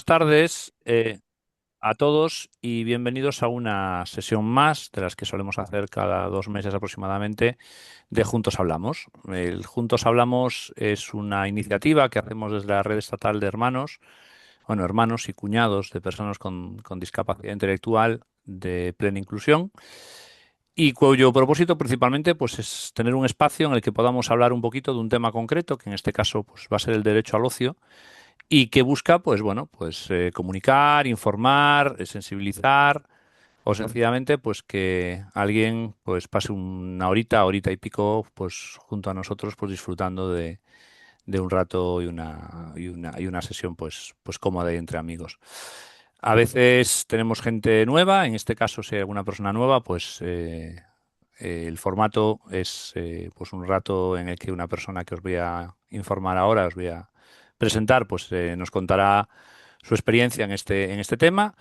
Tardes a todos y bienvenidos a una sesión más de las que solemos hacer cada 2 meses aproximadamente de Juntos Hablamos. El Juntos Hablamos es una iniciativa que hacemos desde la Red Estatal de Hermanos, bueno, hermanos y cuñados de personas con discapacidad intelectual de plena inclusión y cuyo propósito principalmente pues es tener un espacio en el que podamos hablar un poquito de un tema concreto, que en este caso pues va a ser el derecho al ocio y que busca, pues bueno, pues comunicar, informar, sensibilizar o sencillamente pues que alguien pues pase una horita, horita y pico pues junto a nosotros pues disfrutando de un rato y una sesión pues cómoda y entre amigos. A veces tenemos gente nueva, en este caso si hay alguna persona nueva pues el formato es pues un rato en el que una persona que os voy a informar ahora, os voy a presentar, pues nos contará su experiencia en este tema.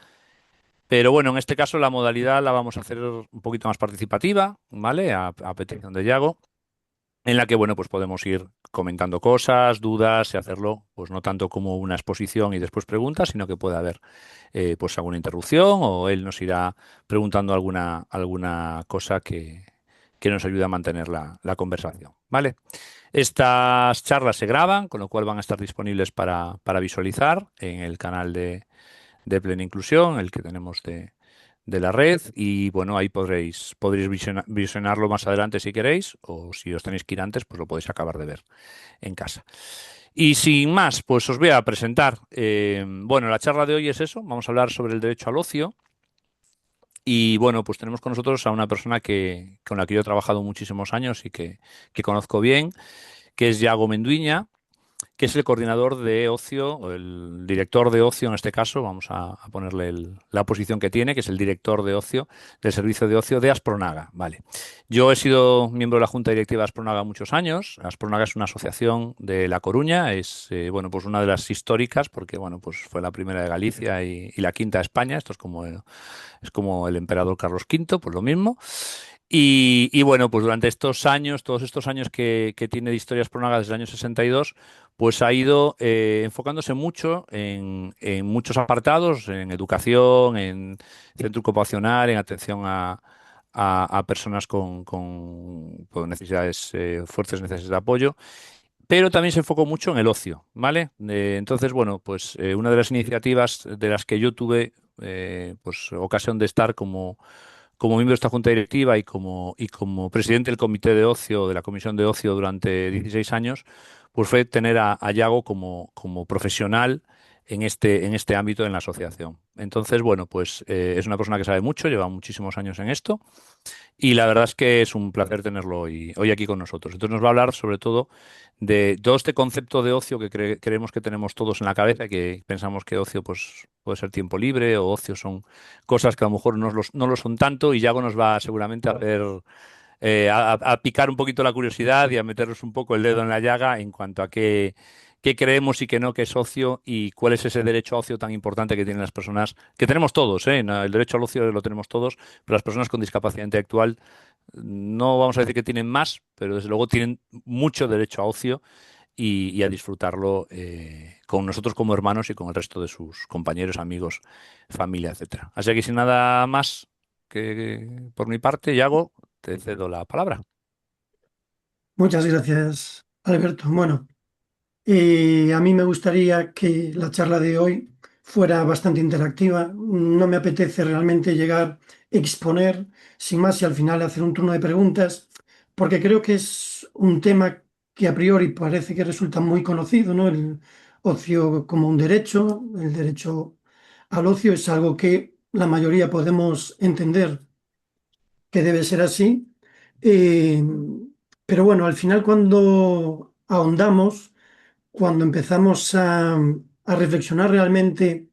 Pero bueno, en este caso la modalidad la vamos a hacer un poquito más participativa, ¿vale? A petición de Yago, en la que, bueno, pues podemos ir comentando cosas, dudas y hacerlo, pues no tanto como una exposición y después preguntas, sino que puede haber, pues alguna interrupción o él nos irá preguntando alguna cosa que nos ayude a mantener la conversación, ¿vale? Estas charlas se graban, con lo cual van a estar disponibles para visualizar en el canal de Plena Inclusión, el que tenemos de la red, y bueno, ahí podréis visionarlo más adelante si queréis, o si os tenéis que ir antes, pues lo podéis acabar de ver en casa. Y sin más, pues os voy a presentar. Bueno, la charla de hoy es eso, vamos a hablar sobre el derecho al ocio. Y bueno, pues tenemos con nosotros a una persona con la que yo he trabajado muchísimos años y que conozco bien, que es Yago Menduiña, que es el coordinador de ocio, o el director de ocio en este caso, vamos a ponerle la posición que tiene, que es el director de ocio del servicio de ocio de Aspronaga. Vale. Yo he sido miembro de la Junta Directiva de Aspronaga muchos años. Aspronaga es una asociación de La Coruña, es bueno, pues una de las históricas, porque bueno, pues fue la primera de Galicia y la quinta de España. Esto es como el emperador Carlos V, pues lo mismo. Y bueno, pues durante estos años, todos estos años que tiene de Historias Aspronaga desde el año 62, pues ha ido enfocándose mucho en muchos apartados, en educación, en centro ocupacional, en atención a personas con necesidades, fuertes necesidades de apoyo, pero también se enfocó mucho en el ocio, ¿vale? Entonces, bueno, pues una de las iniciativas de las que yo tuve pues ocasión de estar como miembro de esta junta directiva y como presidente del comité de ocio, de la comisión de ocio durante 16 años, pues fue tener a Yago como profesional en este ámbito en la asociación. Entonces, bueno, pues es una persona que sabe mucho, lleva muchísimos años en esto y la verdad es que es un placer tenerlo hoy aquí con nosotros. Entonces nos va a hablar sobre todo de todo este concepto de ocio que creemos que tenemos todos en la cabeza, que pensamos que ocio pues, puede ser tiempo libre o ocio son cosas que a lo mejor no lo son tanto y Yago nos va seguramente a hacer a picar un poquito la curiosidad y a meternos un poco el dedo en la llaga en cuanto a qué creemos y qué no que es ocio y cuál es ese derecho a ocio tan importante que tienen las personas, que tenemos todos, ¿eh? No, el derecho al ocio lo tenemos todos, pero las personas con discapacidad intelectual no vamos a decir que tienen más, pero desde luego tienen mucho derecho a ocio y a disfrutarlo con nosotros como hermanos y con el resto de sus compañeros, amigos, familia, etcétera. Así que sin nada más que por mi parte, Yago, te cedo la palabra. Muchas gracias, Alberto. Bueno, a mí me gustaría que la charla de hoy fuera bastante interactiva. No me apetece realmente llegar a exponer, sin más, y al final hacer un turno de preguntas, porque creo que es un tema que a priori parece que resulta muy conocido, ¿no? El ocio como un derecho, el derecho al ocio es algo que la mayoría podemos entender que debe ser así. Eh, pero bueno, al final cuando ahondamos, cuando empezamos a reflexionar realmente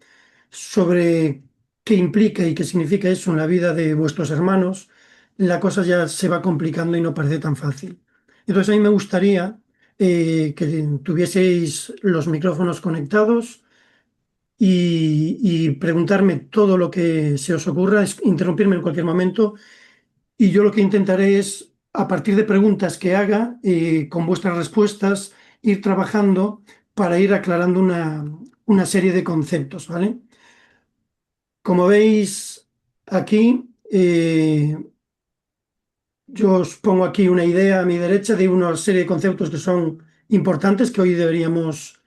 sobre qué implica y qué significa eso en la vida de vuestros hermanos, la cosa ya se va complicando y no parece tan fácil. Entonces a mí me gustaría que tuvieseis los micrófonos conectados y preguntarme todo lo que se os ocurra, interrumpirme en cualquier momento y yo lo que intentaré es, a partir de preguntas que haga, con vuestras respuestas, ir trabajando para ir aclarando una serie de conceptos, ¿vale? Como veis aquí, yo os pongo aquí una idea a mi derecha de una serie de conceptos que son importantes, que hoy deberíamos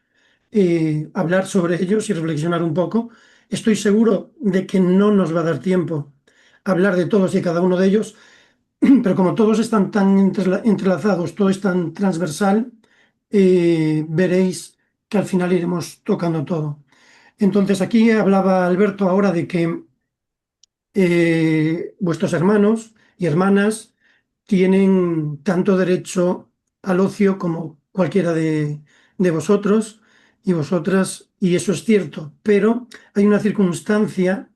hablar sobre ellos y reflexionar un poco. Estoy seguro de que no nos va a dar tiempo a hablar de todos y cada uno de ellos, pero como todos están tan entrelazados, todo es tan transversal, veréis que al final iremos tocando todo. Entonces, aquí hablaba Alberto ahora de que vuestros hermanos y hermanas tienen tanto derecho al ocio como cualquiera de vosotros y vosotras, y eso es cierto, pero hay una circunstancia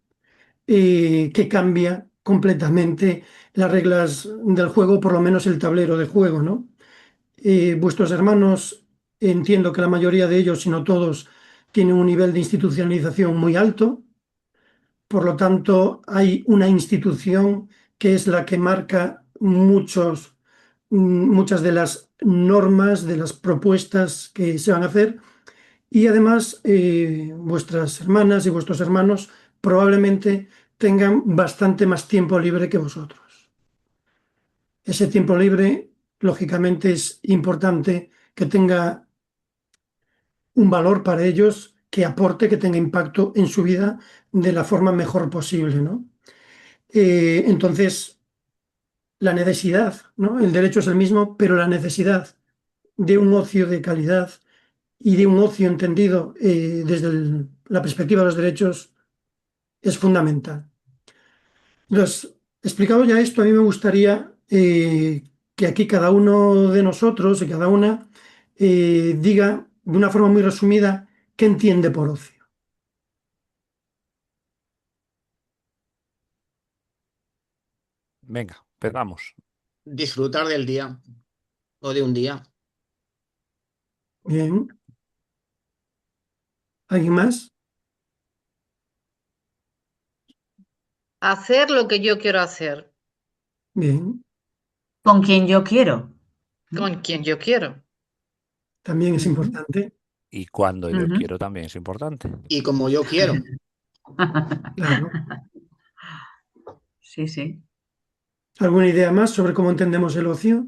que cambia completamente las reglas del juego, por lo menos el tablero de juego, ¿no? Vuestros hermanos, entiendo que la mayoría de ellos, si no todos, tienen un nivel de institucionalización muy alto. Por lo tanto, hay una institución que es la que marca muchas de las normas, de las propuestas que se van a hacer. Y además, vuestras hermanas y vuestros hermanos probablemente tengan bastante más tiempo libre que vosotros. Ese tiempo libre, lógicamente, es importante que tenga un valor para ellos, que aporte, que tenga impacto en su vida de la forma mejor posible, ¿no? Entonces, la necesidad, ¿no? El derecho es el mismo, pero la necesidad de un ocio de calidad y de un ocio entendido desde la perspectiva de los derechos es fundamental. Entonces, explicado ya esto, a mí me gustaría que aquí cada uno de nosotros y cada una diga de una forma muy resumida qué entiende por ocio. Venga, empezamos. Disfrutar del día o de un día. Bien, ¿alguien más? Hacer lo que yo quiero hacer, Bien, Con quien yo quiero. con quien yo quiero. también es Ujú, importante, Y cuando yo ujú. quiero también es importante. Y como yo quiero. claro. Sí, sí. ¿Alguna idea más sobre cómo entendemos el ocio?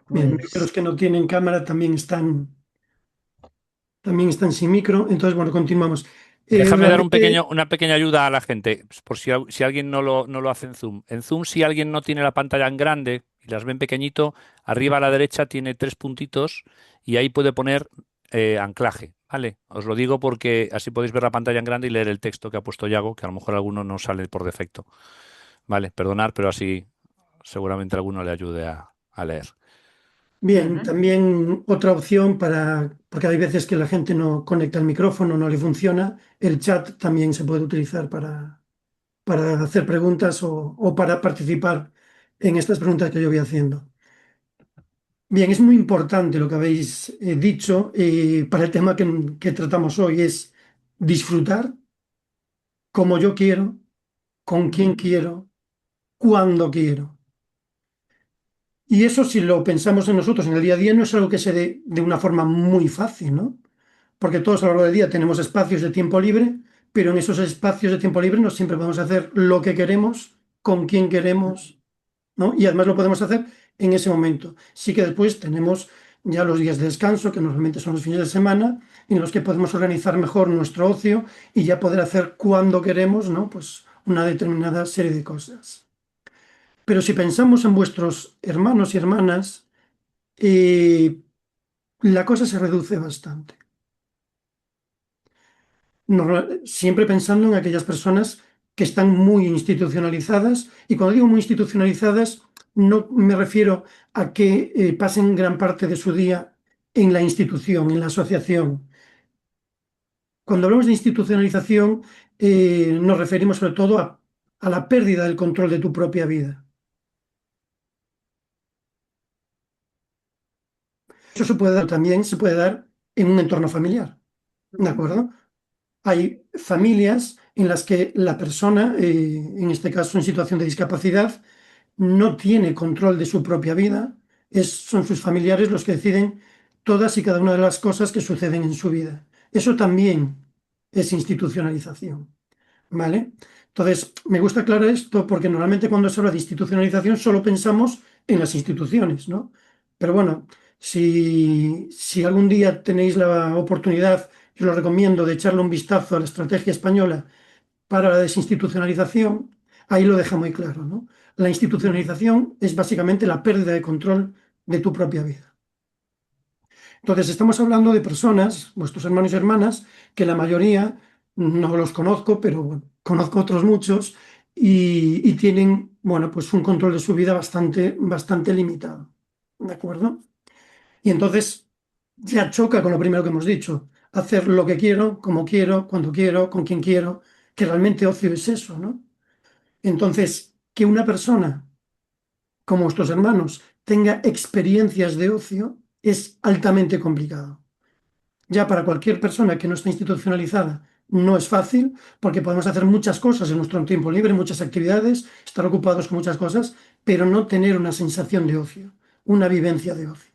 Bien, veo que los Pues que no tienen cámara también están sin micro. Entonces, bueno, continuamos. Déjame dar Realmente, una pequeña ayuda a la gente, pues, por si alguien no lo hace en Zoom. En Zoom, si alguien no tiene la pantalla en grande y las ve en pequeñito, arriba a la derecha tiene tres puntitos y ahí puede poner anclaje, ¿vale? Os lo digo porque así podéis ver la pantalla en grande y leer el texto que ha puesto Yago, que a lo mejor alguno no sale por defecto. Vale, perdonar, pero así seguramente alguno le ayude a leer. bien, ujú. también otra opción porque hay veces que la gente no conecta el micrófono, no le funciona, el chat también se puede utilizar para hacer preguntas o para participar en estas preguntas que yo voy haciendo. Bien, es muy importante lo que habéis dicho para el tema que tratamos hoy, es disfrutar como yo quiero, con quien quiero, cuando quiero. Y eso, si lo pensamos en nosotros en el día a día, no es algo que se dé de una forma muy fácil, ¿no? Porque todos a lo largo del día tenemos espacios de tiempo libre, pero en esos espacios de tiempo libre no siempre podemos hacer lo que queremos, con quien queremos, ¿no? Y además lo podemos hacer en ese momento. Sí que después tenemos ya los días de descanso, que normalmente son los fines de semana, en los que podemos organizar mejor nuestro ocio y ya poder hacer cuando queremos, ¿no? Pues una determinada serie de cosas. Pero si pensamos en vuestros hermanos y hermanas, la cosa se reduce bastante. Siempre pensando en aquellas personas que están muy institucionalizadas, y cuando digo muy institucionalizadas, no me refiero a que pasen gran parte de su día en la institución, en la asociación. Cuando hablamos de institucionalización, nos referimos sobre todo a la pérdida del control de tu propia vida. Eso también se puede dar en un entorno familiar, ¿de acuerdo? Hay familias en las que la persona, en este caso en situación de discapacidad, no tiene control de su propia vida, son sus familiares los que deciden todas y cada una de las cosas que suceden en su vida. Eso también es institucionalización, ¿vale? Entonces, me gusta aclarar esto porque normalmente cuando se habla de institucionalización solo pensamos en las instituciones, ¿no? Pero bueno, si algún día tenéis la oportunidad, yo lo recomiendo, de echarle un vistazo a la estrategia española para la desinstitucionalización, ahí lo deja muy claro, ¿no? La institucionalización es básicamente la pérdida de control de tu propia vida. Entonces, estamos hablando de personas, vuestros hermanos y hermanas, que la mayoría no los conozco, pero bueno, conozco otros muchos y tienen, bueno, pues un control de su vida bastante limitado. ¿De acuerdo? Y entonces ya choca con lo primero que hemos dicho, hacer lo que quiero, como quiero, cuando quiero, con quien quiero, que realmente ocio es eso, ¿no? Entonces, que una persona como vuestros hermanos tenga experiencias de ocio es altamente complicado. Ya para cualquier persona que no está institucionalizada no es fácil porque podemos hacer muchas cosas en nuestro tiempo libre, muchas actividades, estar ocupados con muchas cosas, pero no tener una sensación de ocio, una vivencia de ocio.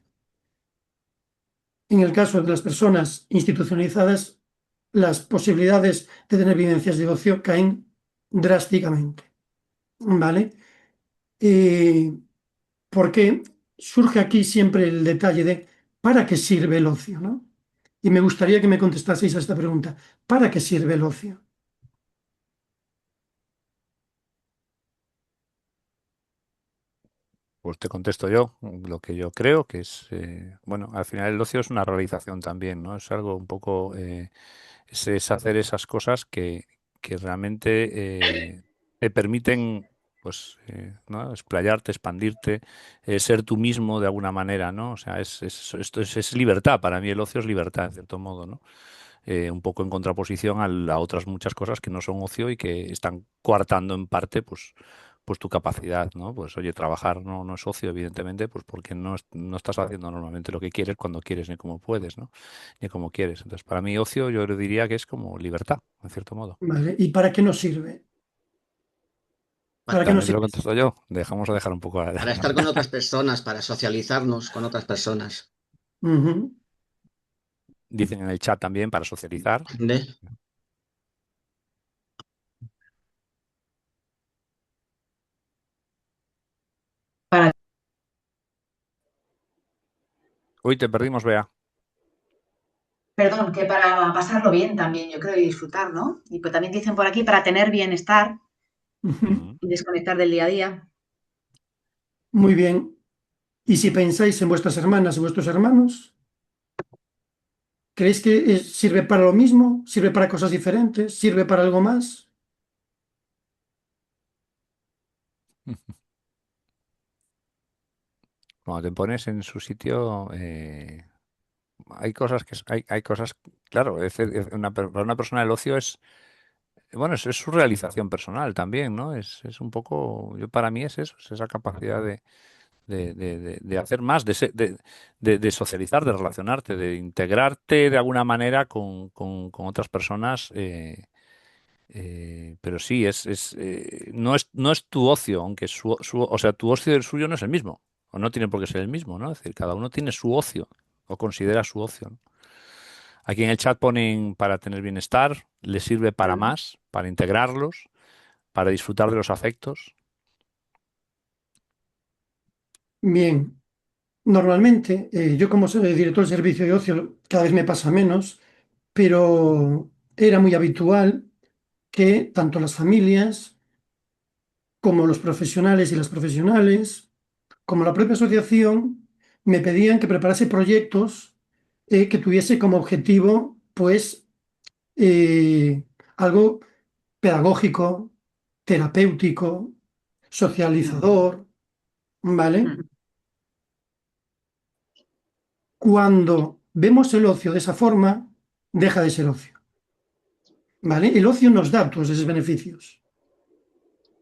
En el caso de las personas institucionalizadas, las posibilidades de tener vivencias de ocio caen drásticamente, ¿vale? Porque surge aquí siempre el detalle de ¿para qué sirve el ocio, no? Y me gustaría que me contestaseis a esta pregunta. ¿Para qué sirve el ocio? Pues te contesto yo, lo que yo creo que es, bueno, al final el ocio es una realización también, ¿no? Es algo un poco, es hacer esas cosas que realmente te permiten, pues, ¿no? Explayarte, expandirte, ser tú mismo de alguna manera, ¿no? O sea, esto es libertad, para mí el ocio es libertad, en cierto modo, ¿no? Un poco en contraposición a otras muchas cosas que no son ocio y que están coartando en parte, pues tu capacidad, ¿no? Pues oye, trabajar no es ocio, evidentemente, pues porque no estás haciendo normalmente lo que quieres cuando quieres, ni como puedes, ¿no? Ni como quieres. Entonces, para mí ocio yo diría que es como libertad, en cierto modo. ¿Vale? ¿Y para qué nos sirve? ¿Para qué nos También te lo sirve? contesto yo. Vamos a dejar un poco a Para estar con otras personas, para socializarnos con otras personas. Ujú. Dicen en el chat también para socializar. ¿Ve? Para, Uy, te perdimos, Bea. perdón, que para pasarlo bien también, yo creo, y disfrutar, ¿no? Y pues también dicen por aquí para tener bienestar Ujú. Ujú. y desconectar del día a día. Muy bien. ¿Y si pensáis en vuestras hermanas y vuestros hermanos? ¿Creéis que sirve para lo mismo? ¿Sirve para cosas diferentes? ¿Sirve para algo más? Cuando te pones en su sitio, hay cosas hay cosas, claro, para una persona el ocio es, bueno, es su realización personal también, ¿no? Es un poco, yo para mí es eso, es esa capacidad de hacer más, de socializar, de relacionarte, de integrarte de alguna manera con otras personas. Pero sí, no es tu ocio, aunque o sea, tu ocio y el suyo no es el mismo, o no tiene por qué ser el mismo, ¿no? Es decir, cada uno tiene su ocio, o considera su ocio, ¿no? Aquí en el chat ponen para tener bienestar, le sirve para más, para integrarlos, para disfrutar de los afectos. Bien. Normalmente, yo como soy director de servicio de ocio, cada vez me pasa menos, pero era muy habitual que tanto las familias como los profesionales y las profesionales, como la propia asociación, me pedían que preparase proyectos que tuviese como objetivo, pues, algo pedagógico, terapéutico, socializador, ¿vale? Mm. Cuando vemos el ocio de esa forma, deja de ser ocio, ¿vale? El ocio nos da todos esos beneficios,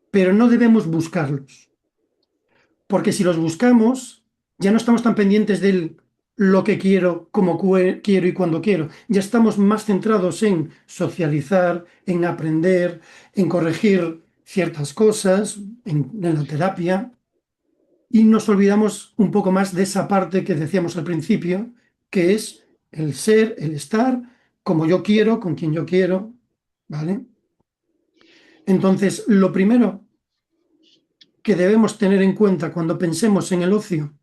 pero no debemos buscarlos, porque si los buscamos, ya no estamos tan pendientes de lo que quiero, cómo quiero y cuándo quiero. Ya estamos más centrados en socializar, en aprender, en corregir ciertas cosas, en la terapia. y nos olvidamos un poco más de esa parte que decíamos al principio, que es el ser, el estar, como yo quiero, con quien yo quiero, ¿vale? Entonces, lo primero que debemos tener en cuenta cuando pensemos en el ocio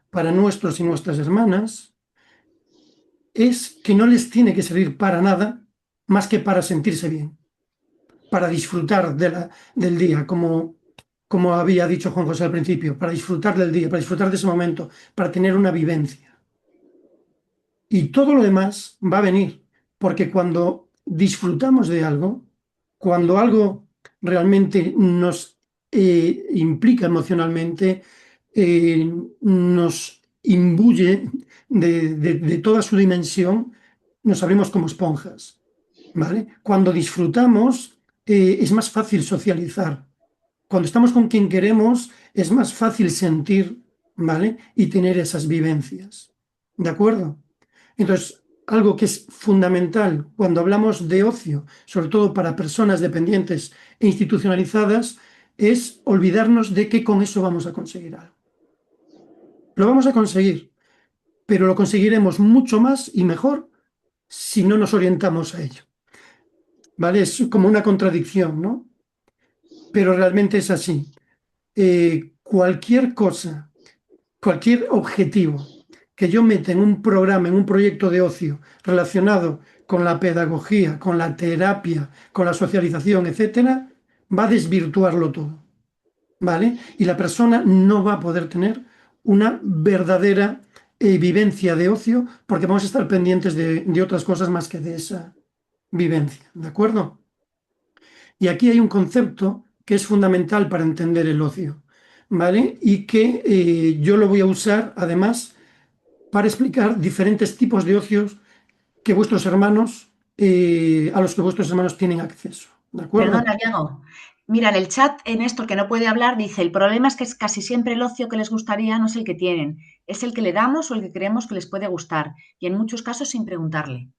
para nuestros y nuestras hermanas es que no les tiene que servir para nada más que para sentirse bien, para disfrutar del día, como había dicho Juan José al principio, para disfrutar del día, para disfrutar de ese momento, para tener una vivencia. Y todo lo demás va a venir, porque cuando disfrutamos de algo, cuando algo realmente nos implica emocionalmente, nos imbuye de toda su dimensión, nos abrimos como esponjas, ¿vale? Cuando disfrutamos, es más fácil socializar. Cuando estamos con quien queremos, es más fácil sentir, ¿vale? Y tener esas vivencias. ¿De acuerdo? Entonces, algo que es fundamental cuando hablamos de ocio, sobre todo para personas dependientes e institucionalizadas, es olvidarnos de que con eso vamos a conseguir algo. Lo vamos a conseguir, pero lo conseguiremos mucho más y mejor si no nos orientamos a ello. ¿Vale? Es como una contradicción, ¿no? Pero realmente es así. Cualquier cosa, cualquier objetivo que yo meta en un programa, en un proyecto de ocio relacionado con la pedagogía, con la terapia, con la socialización, etcétera, va a desvirtuarlo todo, ¿vale? Y la persona no va a poder tener una verdadera vivencia de ocio porque vamos a estar pendientes de otras cosas más que de esa vivencia, ¿de acuerdo? Y aquí hay un concepto que es fundamental para entender el ocio, ¿vale? Y que yo lo voy a usar además para explicar diferentes tipos de ocios que vuestros hermanos, a los que vuestros hermanos tienen acceso. ¿De acuerdo? Perdona, Diego. Mira, en el chat, Néstor, que no puede hablar, dice, el problema es que es casi siempre el ocio que les gustaría no es el que tienen, es el que le damos o el que creemos que les puede gustar, y en muchos casos sin preguntarle.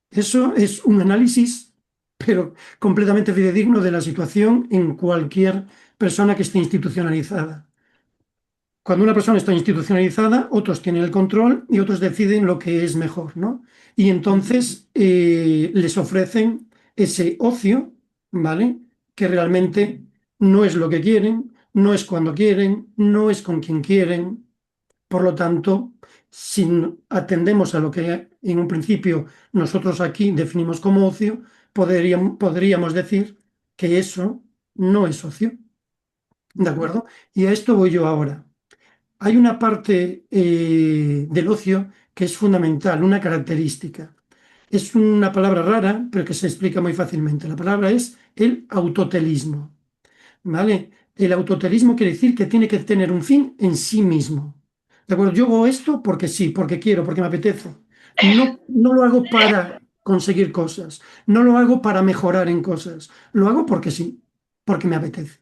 Eso es un análisis, pero completamente fidedigno de la situación en cualquier persona que esté institucionalizada. Cuando una persona está institucionalizada, otros tienen el control y otros deciden lo que es mejor, ¿no? Y entonces les ofrecen ese ocio, ¿vale? Que realmente no es lo que quieren, no es cuando quieren, no es con quien quieren. Por lo tanto, si atendemos a lo que en un principio nosotros aquí definimos como ocio, podríamos decir que eso no es ocio, ¿de acuerdo? Y a esto voy yo ahora. Hay una parte del ocio que es fundamental, una característica. Es una palabra rara, pero que se explica muy fácilmente. La palabra es el autotelismo, ¿vale? El autotelismo quiere decir que tiene que tener un fin en sí mismo. ¿De acuerdo? Yo hago esto porque sí, porque quiero, porque me apetece. No, no lo hago para conseguir cosas, no lo hago para mejorar en cosas, lo hago porque sí, porque me apetece.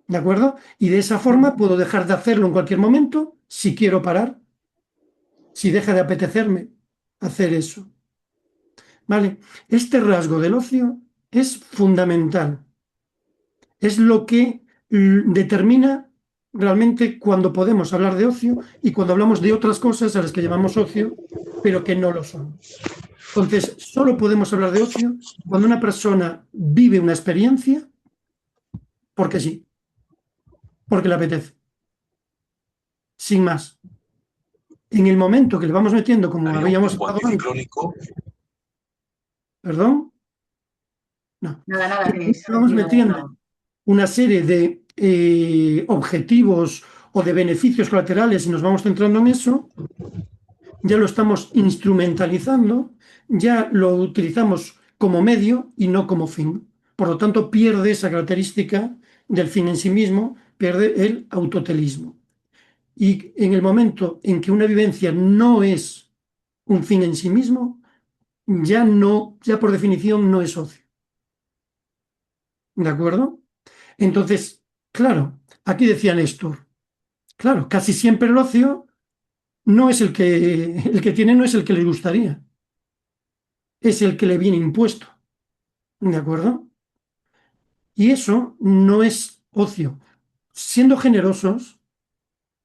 ¿De acuerdo? Y de esa forma puedo dejar de hacerlo en cualquier momento si quiero parar, si deja de apetecerme hacer eso. ¿Vale? Este rasgo del ocio es fundamental. Es lo que determina realmente cuando podemos hablar de ocio y cuando hablamos de otras cosas a las que llamamos ocio, pero que no lo son. Entonces, solo podemos hablar de ocio cuando una persona vive una experiencia porque sí, porque le apetece, sin más. En el momento que le vamos metiendo, como ¿Haría un habíamos tipo hablado antes, anticiclónico? perdón, no, Nada, que se ha vamos metido metiendo una serie de objetivos o de beneficios colaterales y nos vamos centrando en eso, ya lo estamos instrumentalizando, ya lo utilizamos como medio y no como fin. Por lo tanto, pierde esa característica del fin en sí mismo, pierde el autotelismo. Y en el momento en que una vivencia no es un fin en sí mismo, ya no, ya por definición no es ocio. ¿De acuerdo? Entonces, claro, aquí decía Néstor, claro, casi siempre el ocio no es el que tiene, no es el que le gustaría, es el que le viene impuesto. ¿De acuerdo? Y eso no es ocio. siendo generosos,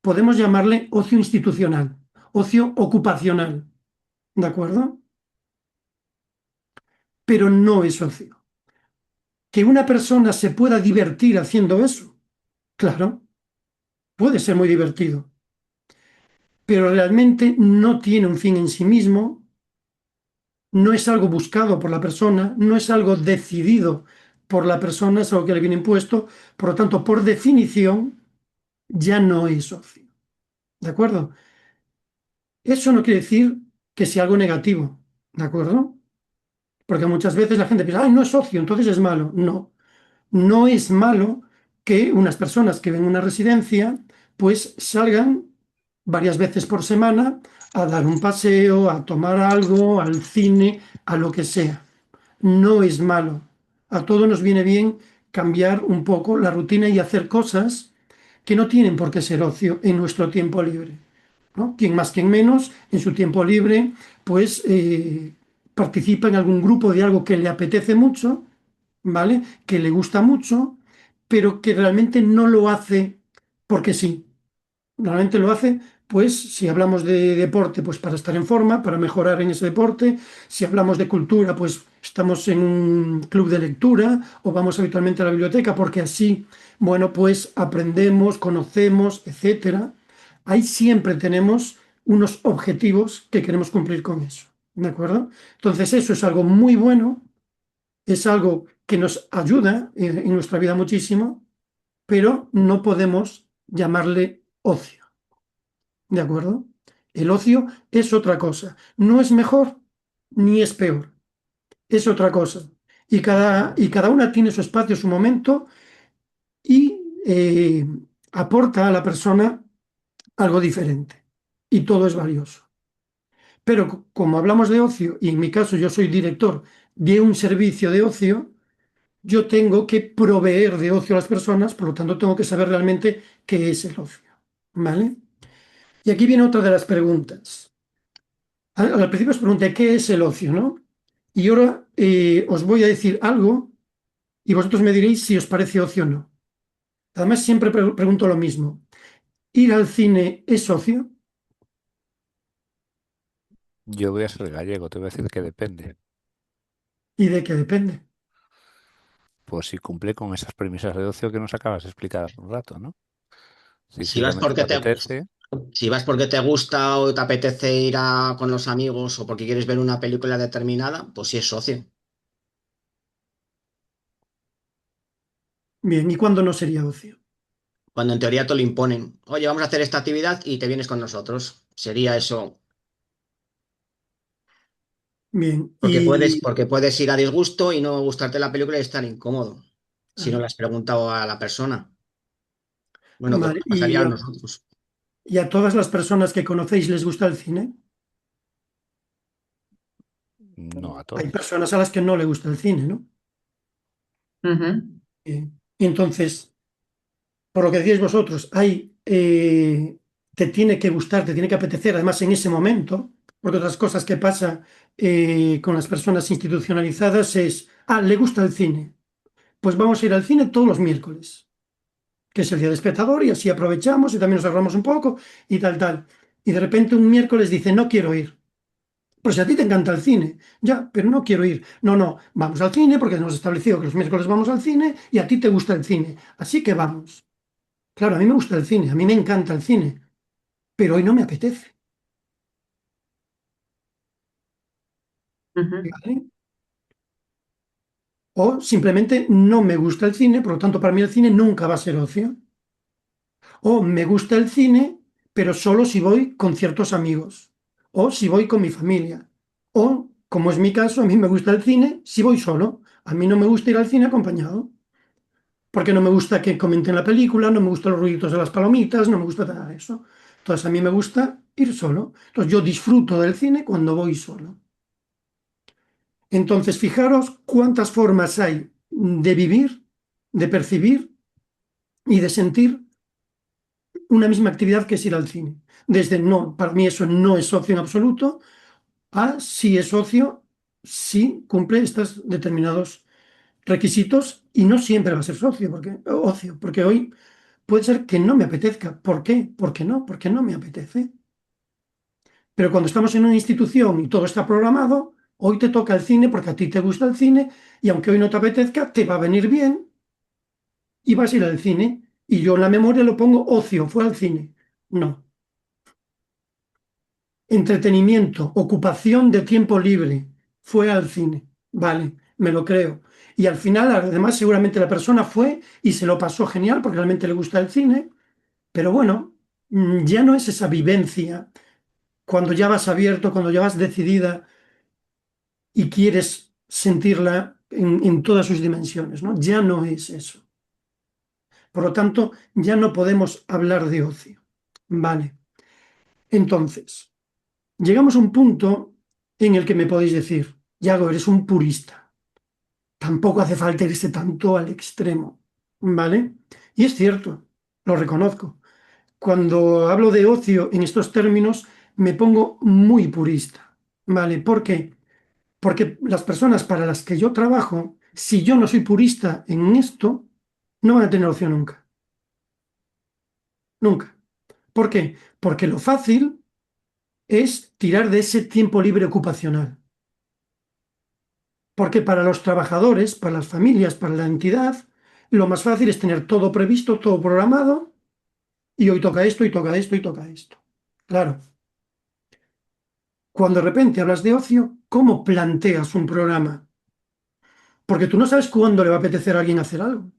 podemos llamarle ocio institucional, ocio ocupacional, ¿de acuerdo? Pero no es ocio. Que una persona se pueda divertir haciendo eso, claro, puede ser muy divertido, pero realmente no tiene un fin en sí mismo, no es algo buscado por la persona, no es algo decidido por la persona, es algo que le viene impuesto, por lo tanto, por definición, ya no es ocio. ¿De acuerdo? Eso no quiere decir que sea algo negativo, ¿de acuerdo? Porque muchas veces la gente piensa, ay, no es ocio, entonces es malo. No, no es malo que unas personas que ven una residencia, pues salgan varias veces por semana a dar un paseo, a tomar algo, al cine, a lo que sea. No es malo. A todos nos viene bien cambiar un poco la rutina y hacer cosas que no tienen por qué ser ocio en nuestro tiempo libre, ¿no? Quien más, quien menos, en su tiempo libre, pues participa en algún grupo de algo que le apetece mucho, ¿vale? Que le gusta mucho, pero que realmente no lo hace porque sí. Normalmente lo hace, pues, si hablamos de deporte, pues para estar en forma, para mejorar en ese deporte. Si hablamos de cultura, pues estamos en un club de lectura o vamos habitualmente a la biblioteca, porque así, bueno, pues aprendemos, conocemos, etcétera. Ahí siempre tenemos unos objetivos que queremos cumplir con eso, ¿de acuerdo? Entonces, eso es algo muy bueno, es algo que nos ayuda en nuestra vida muchísimo, pero no podemos llamarle ocio. ¿De acuerdo? El ocio es otra cosa. No es mejor ni es peor. Es otra cosa. Y cada una tiene su espacio, su momento y aporta a la persona algo diferente. Y todo es valioso. Pero como hablamos de ocio, y en mi caso yo soy director de un servicio de ocio, yo tengo que proveer de ocio a las personas, por lo tanto tengo que saber realmente qué es el ocio. ¿Vale? Y aquí viene otra de las preguntas. Al principio os pregunté qué es el ocio, ¿no? Y ahora os voy a decir algo y vosotros me diréis si os parece ocio o no. Además, siempre pregunto lo mismo. ¿Ir al cine es ocio? Yo voy a ser gallego, te voy a decir que depende. ¿Y de qué depende? Pues si cumple con esas premisas de ocio que nos acabas de explicar hace un rato, ¿no? Si Si vas realmente porque te te, apetece, si vas porque te gusta o te apetece ir con los amigos o porque quieres ver una película determinada, pues sí es socio. Bien, ¿y cuándo no sería ocio? Cuando en teoría te lo imponen. Oye, vamos a hacer esta actividad y te vienes con nosotros. Sería eso. Bien, Porque puedes ir a disgusto y no gustarte la película y estar incómodo. Si no ah, le has preguntado a la persona. Bueno, que vale, nos pasaría a nosotros. y a todas las personas que conocéis les gusta el cine. no a Hay todos. personas a las que no le gusta el cine, ¿no? Ujú. Y entonces, por lo que decíais vosotros, te tiene que gustar, te tiene que apetecer, además en ese momento, porque otras cosas que pasa con las personas institucionalizadas es, le gusta el cine, pues vamos a ir al cine todos los miércoles, que es el día de espectador, y así aprovechamos y también nos ahorramos un poco y tal, tal. Y de repente un miércoles dice, no quiero ir. Pues si a ti te encanta el cine, ya, pero no quiero ir. No, no, vamos al cine porque hemos establecido que los miércoles vamos al cine y a ti te gusta el cine, así que vamos. Claro, a mí me gusta el cine, a mí me encanta el cine, pero hoy no me apetece. Ujú. ¿Vale? O simplemente no me gusta el cine, por lo tanto para mí el cine nunca va a ser ocio. O me gusta el cine, pero solo si voy con ciertos amigos. O si voy con mi familia. O, como es mi caso, a mí me gusta el cine si voy solo. A mí no me gusta ir al cine acompañado. Porque no me gusta que comenten la película, no me gustan los ruiditos de las palomitas, no me gusta nada de eso. Entonces a mí me gusta ir solo. Entonces yo disfruto del cine cuando voy solo. Entonces, fijaros cuántas formas hay de vivir, de percibir y de sentir una misma actividad que es ir al cine. Desde no, para mí eso no es ocio en absoluto, a sí es ocio si cumple estos determinados requisitos y no siempre va a ser ocio, porque hoy puede ser que no me apetezca. ¿Por qué? Porque no, porque no me apetece. Pero cuando estamos en una institución y todo está programado, hoy te toca el cine porque a ti te gusta el cine y aunque hoy no te apetezca, te va a venir bien y vas a ir al cine. Y yo en la memoria lo pongo ocio, fue al cine. No. Entretenimiento, ocupación de tiempo libre, fue al cine. Vale, me lo creo. Y al final, además, seguramente la persona fue y se lo pasó genial porque realmente le gusta el cine. Pero bueno, ya no es esa vivencia cuando ya vas abierto, cuando ya vas decidida y quieres sentirla en todas sus dimensiones, ¿no? Ya no es eso. Por lo tanto, ya no podemos hablar de ocio. Vale. Entonces, llegamos a un punto en el que me podéis decir, Yago, eres un purista. Tampoco hace falta irse tanto al extremo. ¿Vale? Y es cierto, lo reconozco. Cuando hablo de ocio en estos términos, me pongo muy purista. ¿Vale? ¿Por qué? Porque las personas para las que yo trabajo, si yo no soy purista en esto, no van a tener opción nunca. Nunca. ¿Por qué? Porque lo fácil es tirar de ese tiempo libre ocupacional. Porque para los trabajadores, para las familias, para la entidad, lo más fácil es tener todo previsto, todo programado, y hoy toca esto, y toca esto, y toca esto. Claro. Cuando de repente hablas de ocio, ¿cómo planteas un programa? Porque tú no sabes cuándo le va a apetecer a alguien hacer algo.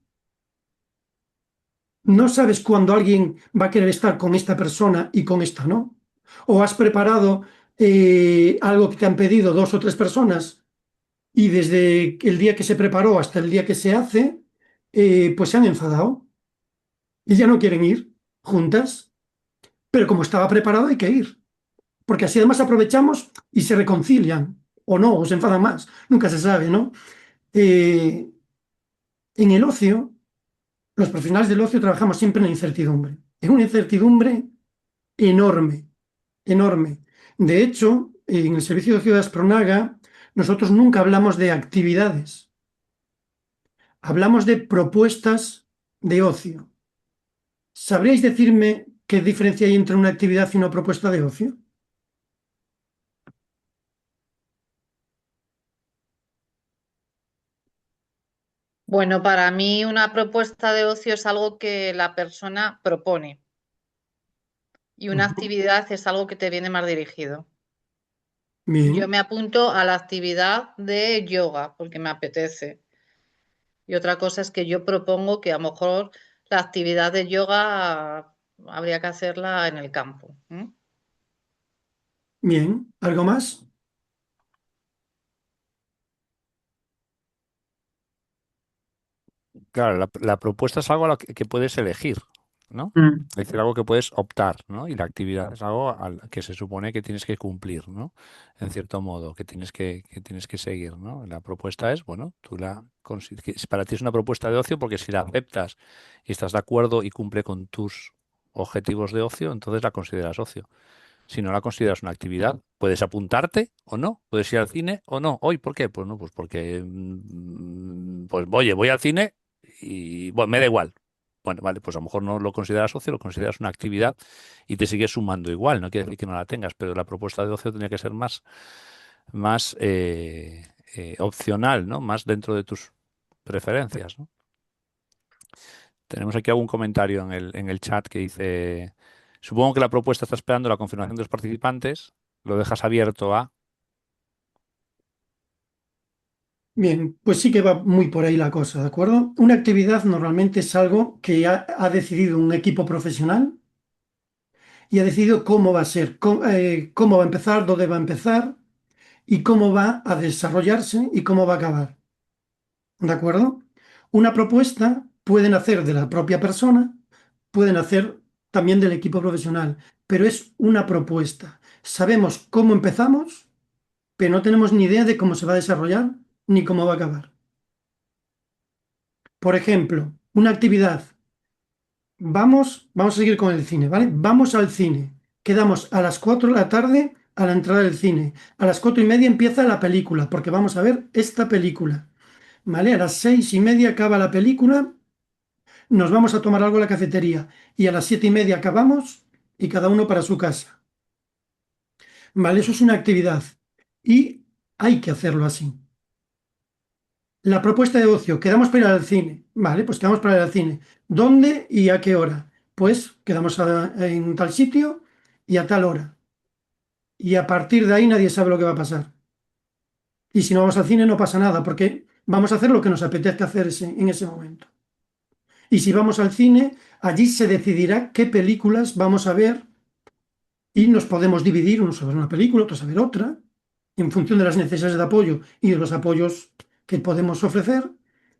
No sabes cuándo alguien va a querer estar con esta persona y con esta no. O has preparado algo que te han pedido dos o tres personas y desde el día que se preparó hasta el día que se hace, pues se han enfadado y ya no quieren ir juntas. Pero como estaba preparado hay que ir. Porque así además aprovechamos y se reconcilian. O no, o se enfadan más. Nunca se sabe, ¿no? Eh, en el ocio, los profesionales del ocio trabajamos siempre en la incertidumbre. En una incertidumbre enorme, enorme. De hecho, en el servicio de ocio de Aspronaga, nosotros nunca hablamos de actividades, hablamos de propuestas de ocio. ¿Sabríais decirme qué diferencia hay entre una actividad y una propuesta de ocio? Bueno, para mí una propuesta de ocio es algo que la persona propone y una Ujú. actividad es algo que te viene más dirigido. Yo Bien, me apunto a la actividad de yoga porque me apetece. Y otra cosa es que yo propongo que a lo mejor la actividad de yoga habría que hacerla en el campo. bien. ¿Algo más? Claro, la propuesta es algo a lo que puedes elegir, ¿no? Mm. Es decir, algo que puedes optar, ¿no? Y la actividad es algo que se supone que tienes que cumplir, ¿no? En cierto modo, que tienes que seguir, ¿no? La propuesta es, bueno, para ti es una propuesta de ocio porque si la aceptas y estás de acuerdo y cumple con tus objetivos de ocio, entonces la consideras ocio. Si no la consideras una actividad, puedes apuntarte o no, puedes ir al cine o no. Hoy, ¿por qué? Pues no, pues porque, pues oye, voy al cine y bueno, me da igual. Bueno, vale, pues a lo mejor no lo consideras ocio, lo consideras una actividad y te sigues sumando igual. No quiere decir que no la tengas, pero la propuesta de ocio tendría que ser más opcional, ¿no? Más dentro de tus preferencias, ¿no? Tenemos aquí algún comentario en el chat que dice, supongo que la propuesta está esperando la confirmación de los participantes, lo dejas abierto a... Bien, pues sí que va muy por ahí la cosa, ¿de acuerdo? Una actividad normalmente es algo que ha decidido un equipo profesional y ha decidido cómo va a ser, cómo va a empezar, dónde va a empezar y cómo va a desarrollarse y cómo va a acabar. ¿De acuerdo? Una propuesta pueden hacer de la propia persona, pueden hacer también del equipo profesional, pero es una propuesta. Sabemos cómo empezamos, pero no tenemos ni idea de cómo se va a desarrollar ni cómo va a acabar. Por ejemplo, una actividad. Vamos a seguir con el cine, ¿vale? Vamos al cine. Quedamos a las 4 de la tarde a la entrada del cine. A las 4:30 empieza la película, porque vamos a ver esta película. ¿Vale? A las 6:30 acaba la película. nos vamos a tomar algo a la cafetería y a las 7:30 acabamos y cada uno para su casa. ¿Vale? Eso es una actividad y hay que hacerlo así. La propuesta de ocio, quedamos para ir al cine. Vale, pues quedamos para ir al cine. ¿Dónde y a qué hora? Pues quedamos en tal sitio y a tal hora. Y a partir de ahí nadie sabe lo que va a pasar. Y si no vamos al cine no pasa nada, porque vamos a hacer lo que nos apetezca hacer en ese momento. Y si vamos al cine, allí se decidirá qué películas vamos a ver y nos podemos dividir, unos a ver una película, otros a ver otra, en función de las necesidades de apoyo y de los apoyos que podemos ofrecer,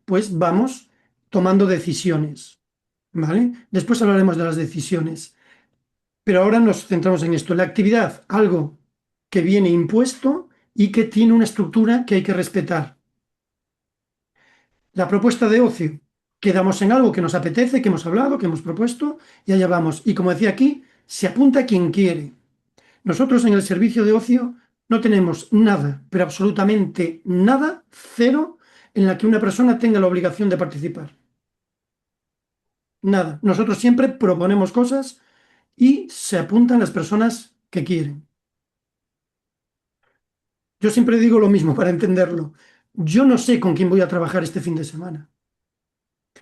pues vamos tomando decisiones, ¿vale? Después hablaremos de las decisiones, pero ahora nos centramos en esto. La actividad, algo que viene impuesto y que tiene una estructura que hay que respetar. La propuesta de ocio, quedamos en algo que nos apetece, que hemos hablado, que hemos propuesto, y allá vamos. Y como decía aquí, se apunta quien quiere. Nosotros en el servicio de ocio no tenemos nada, pero absolutamente nada, cero, en la que una persona tenga la obligación de participar. Nada. Nosotros siempre proponemos cosas y se apuntan las personas que quieren. Yo siempre digo lo mismo para entenderlo. Yo no sé con quién voy a trabajar este fin de semana.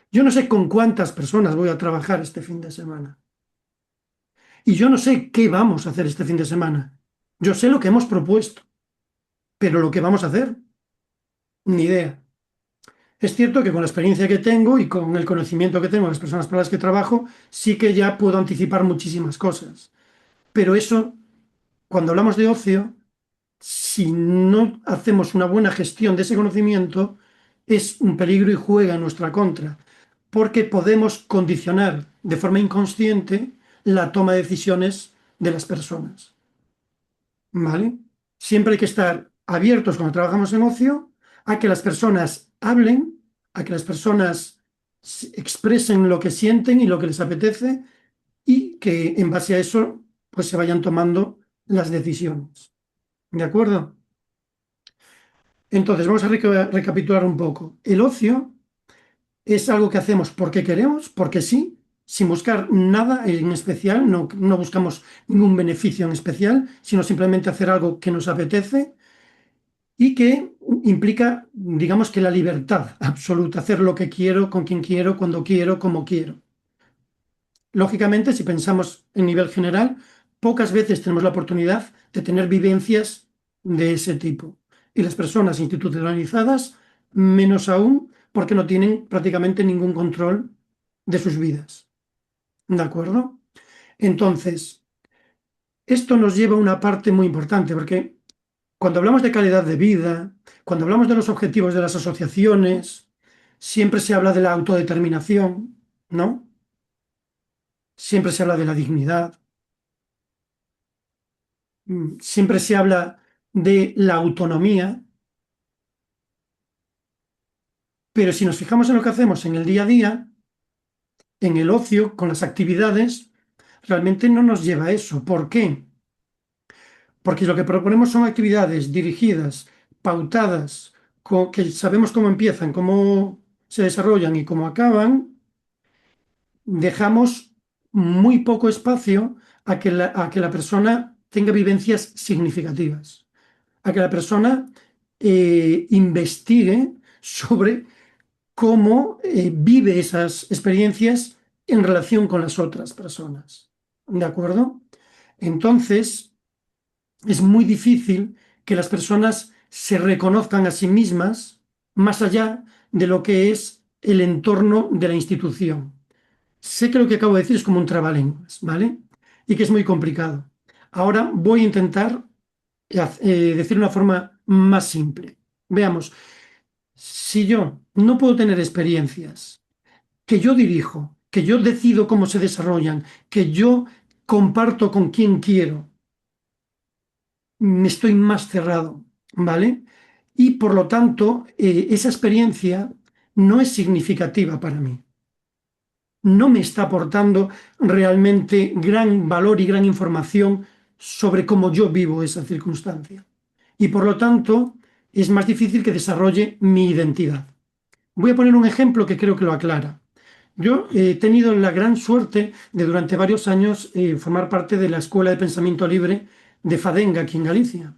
Yo no sé con cuántas personas voy a trabajar este fin de semana. Y yo no sé qué vamos a hacer este fin de semana. Yo sé lo que hemos propuesto, pero lo que vamos a hacer, ni idea. Es cierto que con la experiencia que tengo y con el conocimiento que tengo de las personas para las que trabajo, sí que ya puedo anticipar muchísimas cosas. Pero eso, cuando hablamos de ocio, si no hacemos una buena gestión de ese conocimiento, es un peligro y juega en nuestra contra, porque podemos condicionar de forma inconsciente la toma de decisiones de las personas. ¿Vale? Siempre hay que estar abiertos cuando trabajamos en ocio a que las personas hablen, a que las personas expresen lo que sienten y lo que les apetece y que en base a eso pues se vayan tomando las decisiones. ¿De acuerdo? Entonces vamos a recapitular un poco. El ocio es algo que hacemos porque queremos, porque sí, sin buscar nada en especial, no buscamos ningún beneficio en especial, sino simplemente hacer algo que nos apetece y que implica, digamos que la libertad absoluta, hacer lo que quiero, con quien quiero, cuando quiero, como quiero. Lógicamente, si pensamos en nivel general, pocas veces tenemos la oportunidad de tener vivencias de ese tipo. Y las personas institucionalizadas, menos aún, porque no tienen prácticamente ningún control de sus vidas. ¿De acuerdo? Entonces, esto nos lleva a una parte muy importante, porque cuando hablamos de calidad de vida, cuando hablamos de los objetivos de las asociaciones, siempre se habla de la autodeterminación, ¿no? Siempre se habla de la dignidad, siempre se habla de la autonomía, pero si nos fijamos en lo que hacemos en el día a día, en el ocio, con las actividades, realmente no nos lleva a eso. ¿Por qué? Porque lo que proponemos son actividades dirigidas, pautadas, que sabemos cómo empiezan, cómo se desarrollan y cómo acaban. Dejamos muy poco espacio a que la persona tenga vivencias significativas, a que la persona investigue sobre cómo vive esas experiencias en relación con las otras personas. ¿De acuerdo? Entonces, es muy difícil que las personas se reconozcan a sí mismas más allá de lo que es el entorno de la institución. Sé que lo que acabo de decir es como un trabalenguas, ¿vale? Y que es muy complicado. Ahora voy a intentar decir una forma más simple. Veamos, si yo no puedo tener experiencias que yo dirijo, que yo decido cómo se desarrollan, que yo comparto con quien quiero, me estoy más cerrado, ¿vale? Y por lo tanto, esa experiencia no es significativa para mí. No me está aportando realmente gran valor y gran información sobre cómo yo vivo esa circunstancia. Y por lo tanto, es más difícil que desarrolle mi identidad. Voy a poner un ejemplo que creo que lo aclara. Yo he tenido la gran suerte de durante varios años formar parte de la Escuela de Pensamiento Libre de Fadenga, aquí en Galicia.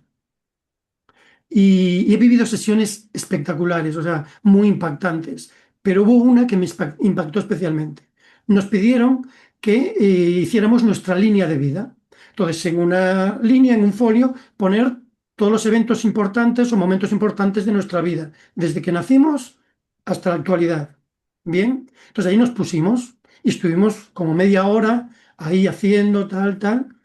Y he vivido sesiones espectaculares, o sea, muy impactantes, pero hubo una que me impactó especialmente. Nos pidieron que hiciéramos nuestra línea de vida. Entonces, en una línea, en un folio, poner todos los eventos importantes o momentos importantes de nuestra vida, desde que nacimos hasta la actualidad. Bien, entonces ahí nos pusimos y estuvimos como media hora ahí haciendo tal, tal,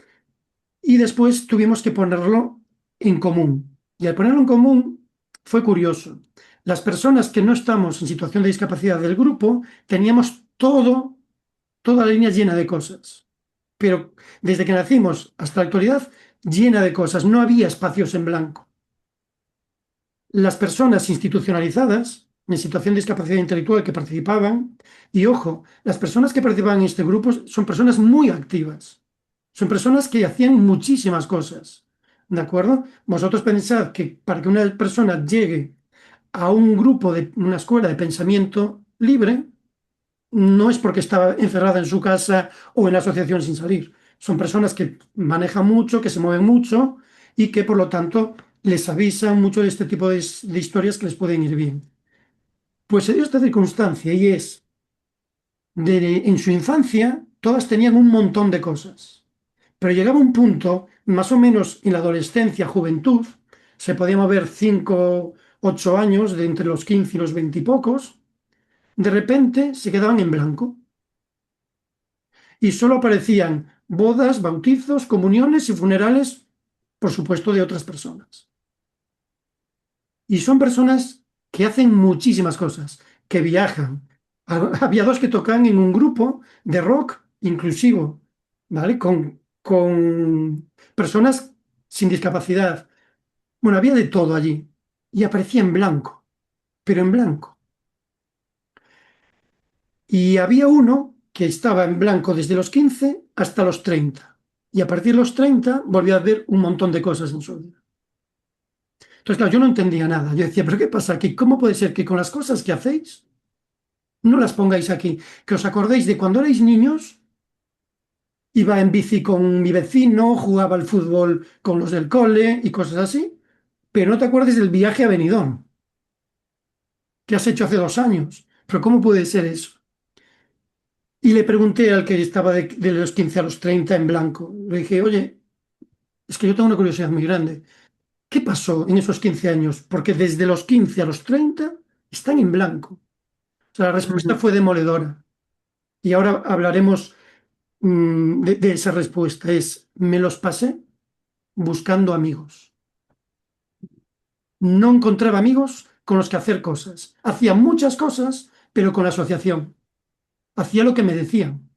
y después tuvimos que ponerlo en común. Y al ponerlo en común fue curioso. Las personas que no estamos en situación de discapacidad del grupo teníamos toda la línea llena de cosas. Pero desde que nacimos hasta la actualidad, llena de cosas. No había espacios en blanco. Las personas institucionalizadas en situación de discapacidad intelectual que participaban, y ojo, las personas que participaban en este grupo son personas muy activas. Son personas que hacían muchísimas cosas, ¿de acuerdo? Vosotros pensad que para que una persona llegue a un grupo de una escuela de pensamiento libre, no es porque estaba encerrada en su casa o en la asociación sin salir. Son personas que manejan mucho, que se mueven mucho y que por lo tanto les avisan mucho de este tipo de historias que les pueden ir bien. Pues se dio esta circunstancia y es, en su infancia, todas tenían un montón de cosas. Pero llegaba un punto, más o menos en la adolescencia, juventud, se podía mover 5, 8 años, de entre los 15 y los 20 y pocos, de repente se quedaban en blanco y solo aparecían bodas, bautizos, comuniones y funerales, por supuesto, de otras personas. Y son personas que hacen muchísimas cosas, que viajan. Había dos que tocan en un grupo de rock inclusivo, ¿vale? Con personas sin discapacidad. Bueno, había de todo allí. Y aparecía en blanco, pero en blanco. Y había uno que estaba en blanco desde los 15 hasta los 30. Y a partir de los 30 volvió a ver un montón de cosas en su vida. Entonces, claro, yo no entendía nada. Yo decía, ¿pero qué pasa aquí? ¿Cómo puede ser que con las cosas que hacéis no las pongáis aquí? Que os acordéis de cuando erais niños, iba en bici con mi vecino, jugaba al fútbol con los del cole y cosas así, pero no te acuerdes del viaje a Benidorm que has hecho hace 2 años. ¿Pero cómo puede ser eso? Y le pregunté al que estaba de los 15 a los 30 en blanco. Le dije, oye, es que yo tengo una curiosidad muy grande. ¿Qué pasó en esos 15 años? Porque desde los 15 a los 30 están en blanco. O sea, la respuesta fue demoledora. Y ahora hablaremos de esa respuesta. Me los pasé buscando amigos. No encontraba amigos con los que hacer cosas. Hacía muchas cosas, pero con la asociación. Hacía lo que me decían,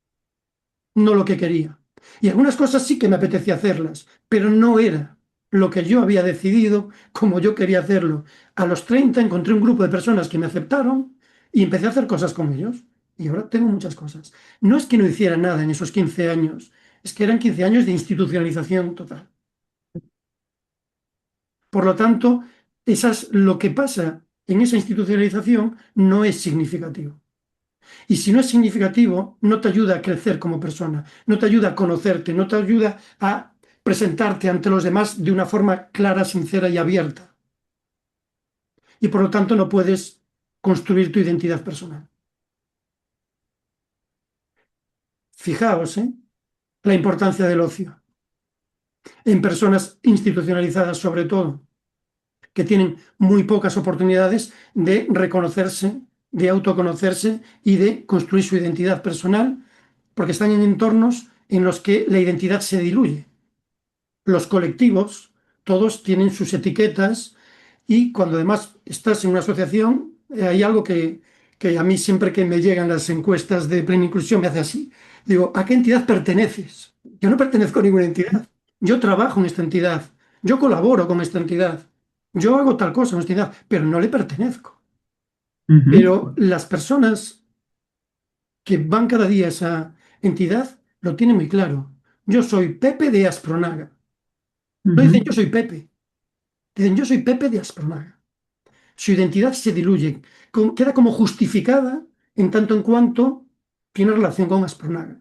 no lo que quería. Y algunas cosas sí que me apetecía hacerlas, pero no era lo que yo había decidido como yo quería hacerlo. A los 30 encontré un grupo de personas que me aceptaron y empecé a hacer cosas con ellos. Y ahora tengo muchas cosas. No es que no hiciera nada en esos 15 años, es que eran 15 años de institucionalización total. Por lo tanto, lo que pasa en esa institucionalización no es significativo. Y si no es significativo, no te ayuda a crecer como persona, no te ayuda a conocerte, no te ayuda a presentarte ante los demás de una forma clara, sincera y abierta. Y por lo tanto no puedes construir tu identidad personal. Fijaos, la importancia del ocio en personas institucionalizadas sobre todo, que tienen muy pocas oportunidades de reconocerse, de autoconocerse y de construir su identidad personal, porque están en entornos en los que la identidad se diluye. Los colectivos, todos tienen sus etiquetas y cuando además estás en una asociación, hay algo que a mí siempre que me llegan las encuestas de plena inclusión me hace así. Digo, ¿a qué entidad perteneces? Yo no pertenezco a ninguna entidad. Yo trabajo en esta entidad. Yo colaboro con esta entidad. Yo hago tal cosa en esta entidad, pero no le pertenezco. Pero las personas que van cada día a esa entidad lo tienen muy claro. Yo soy Pepe de Aspronaga. No dicen yo soy Pepe. Dicen yo soy Pepe de Aspronaga. Su identidad se diluye, queda como justificada en tanto en cuanto tiene relación con Aspronaga.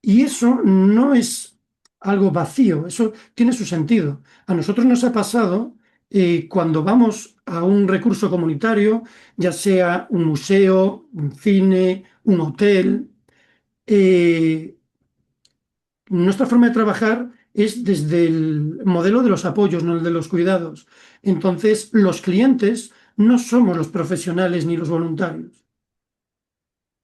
Y eso no es algo vacío, eso tiene su sentido. A nosotros nos ha pasado cuando vamos a un recurso comunitario, ya sea un museo, un cine, un hotel, eh, nuestra forma de trabajar es desde el modelo de los apoyos, no el de los cuidados. Entonces, los clientes no somos los profesionales ni los voluntarios.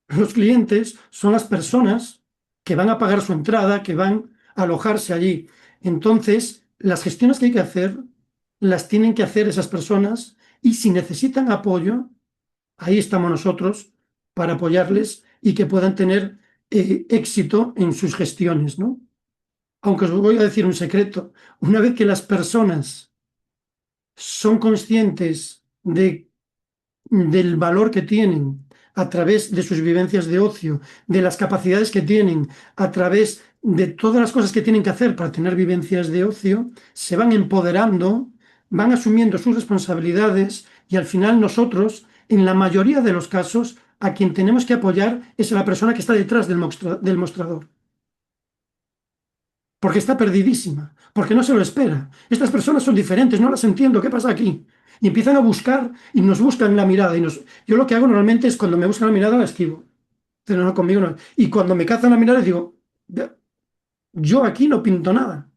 Los clientes son las personas que van a pagar su entrada, que van a alojarse allí. Entonces, las gestiones que hay que hacer, las tienen que hacer esas personas y si necesitan apoyo, ahí estamos nosotros para apoyarles y que puedan tener éxito en sus gestiones, ¿no? Aunque os voy a decir un secreto, una vez que las personas son conscientes del valor que tienen a través de sus vivencias de ocio, de las capacidades que tienen, a través de todas las cosas que tienen que hacer para tener vivencias de ocio, se van empoderando, van asumiendo sus responsabilidades y al final nosotros, en la mayoría de los casos, a quien tenemos que apoyar es a la persona que está detrás del mostrador. Porque está perdidísima, porque no se lo espera. Estas personas son diferentes, no las entiendo, ¿qué pasa aquí? Y empiezan a buscar y nos buscan la mirada. Yo lo que hago normalmente es cuando me buscan la mirada la esquivo. Pero no, conmigo no. Y cuando me cazan la mirada digo, yo aquí no pinto nada.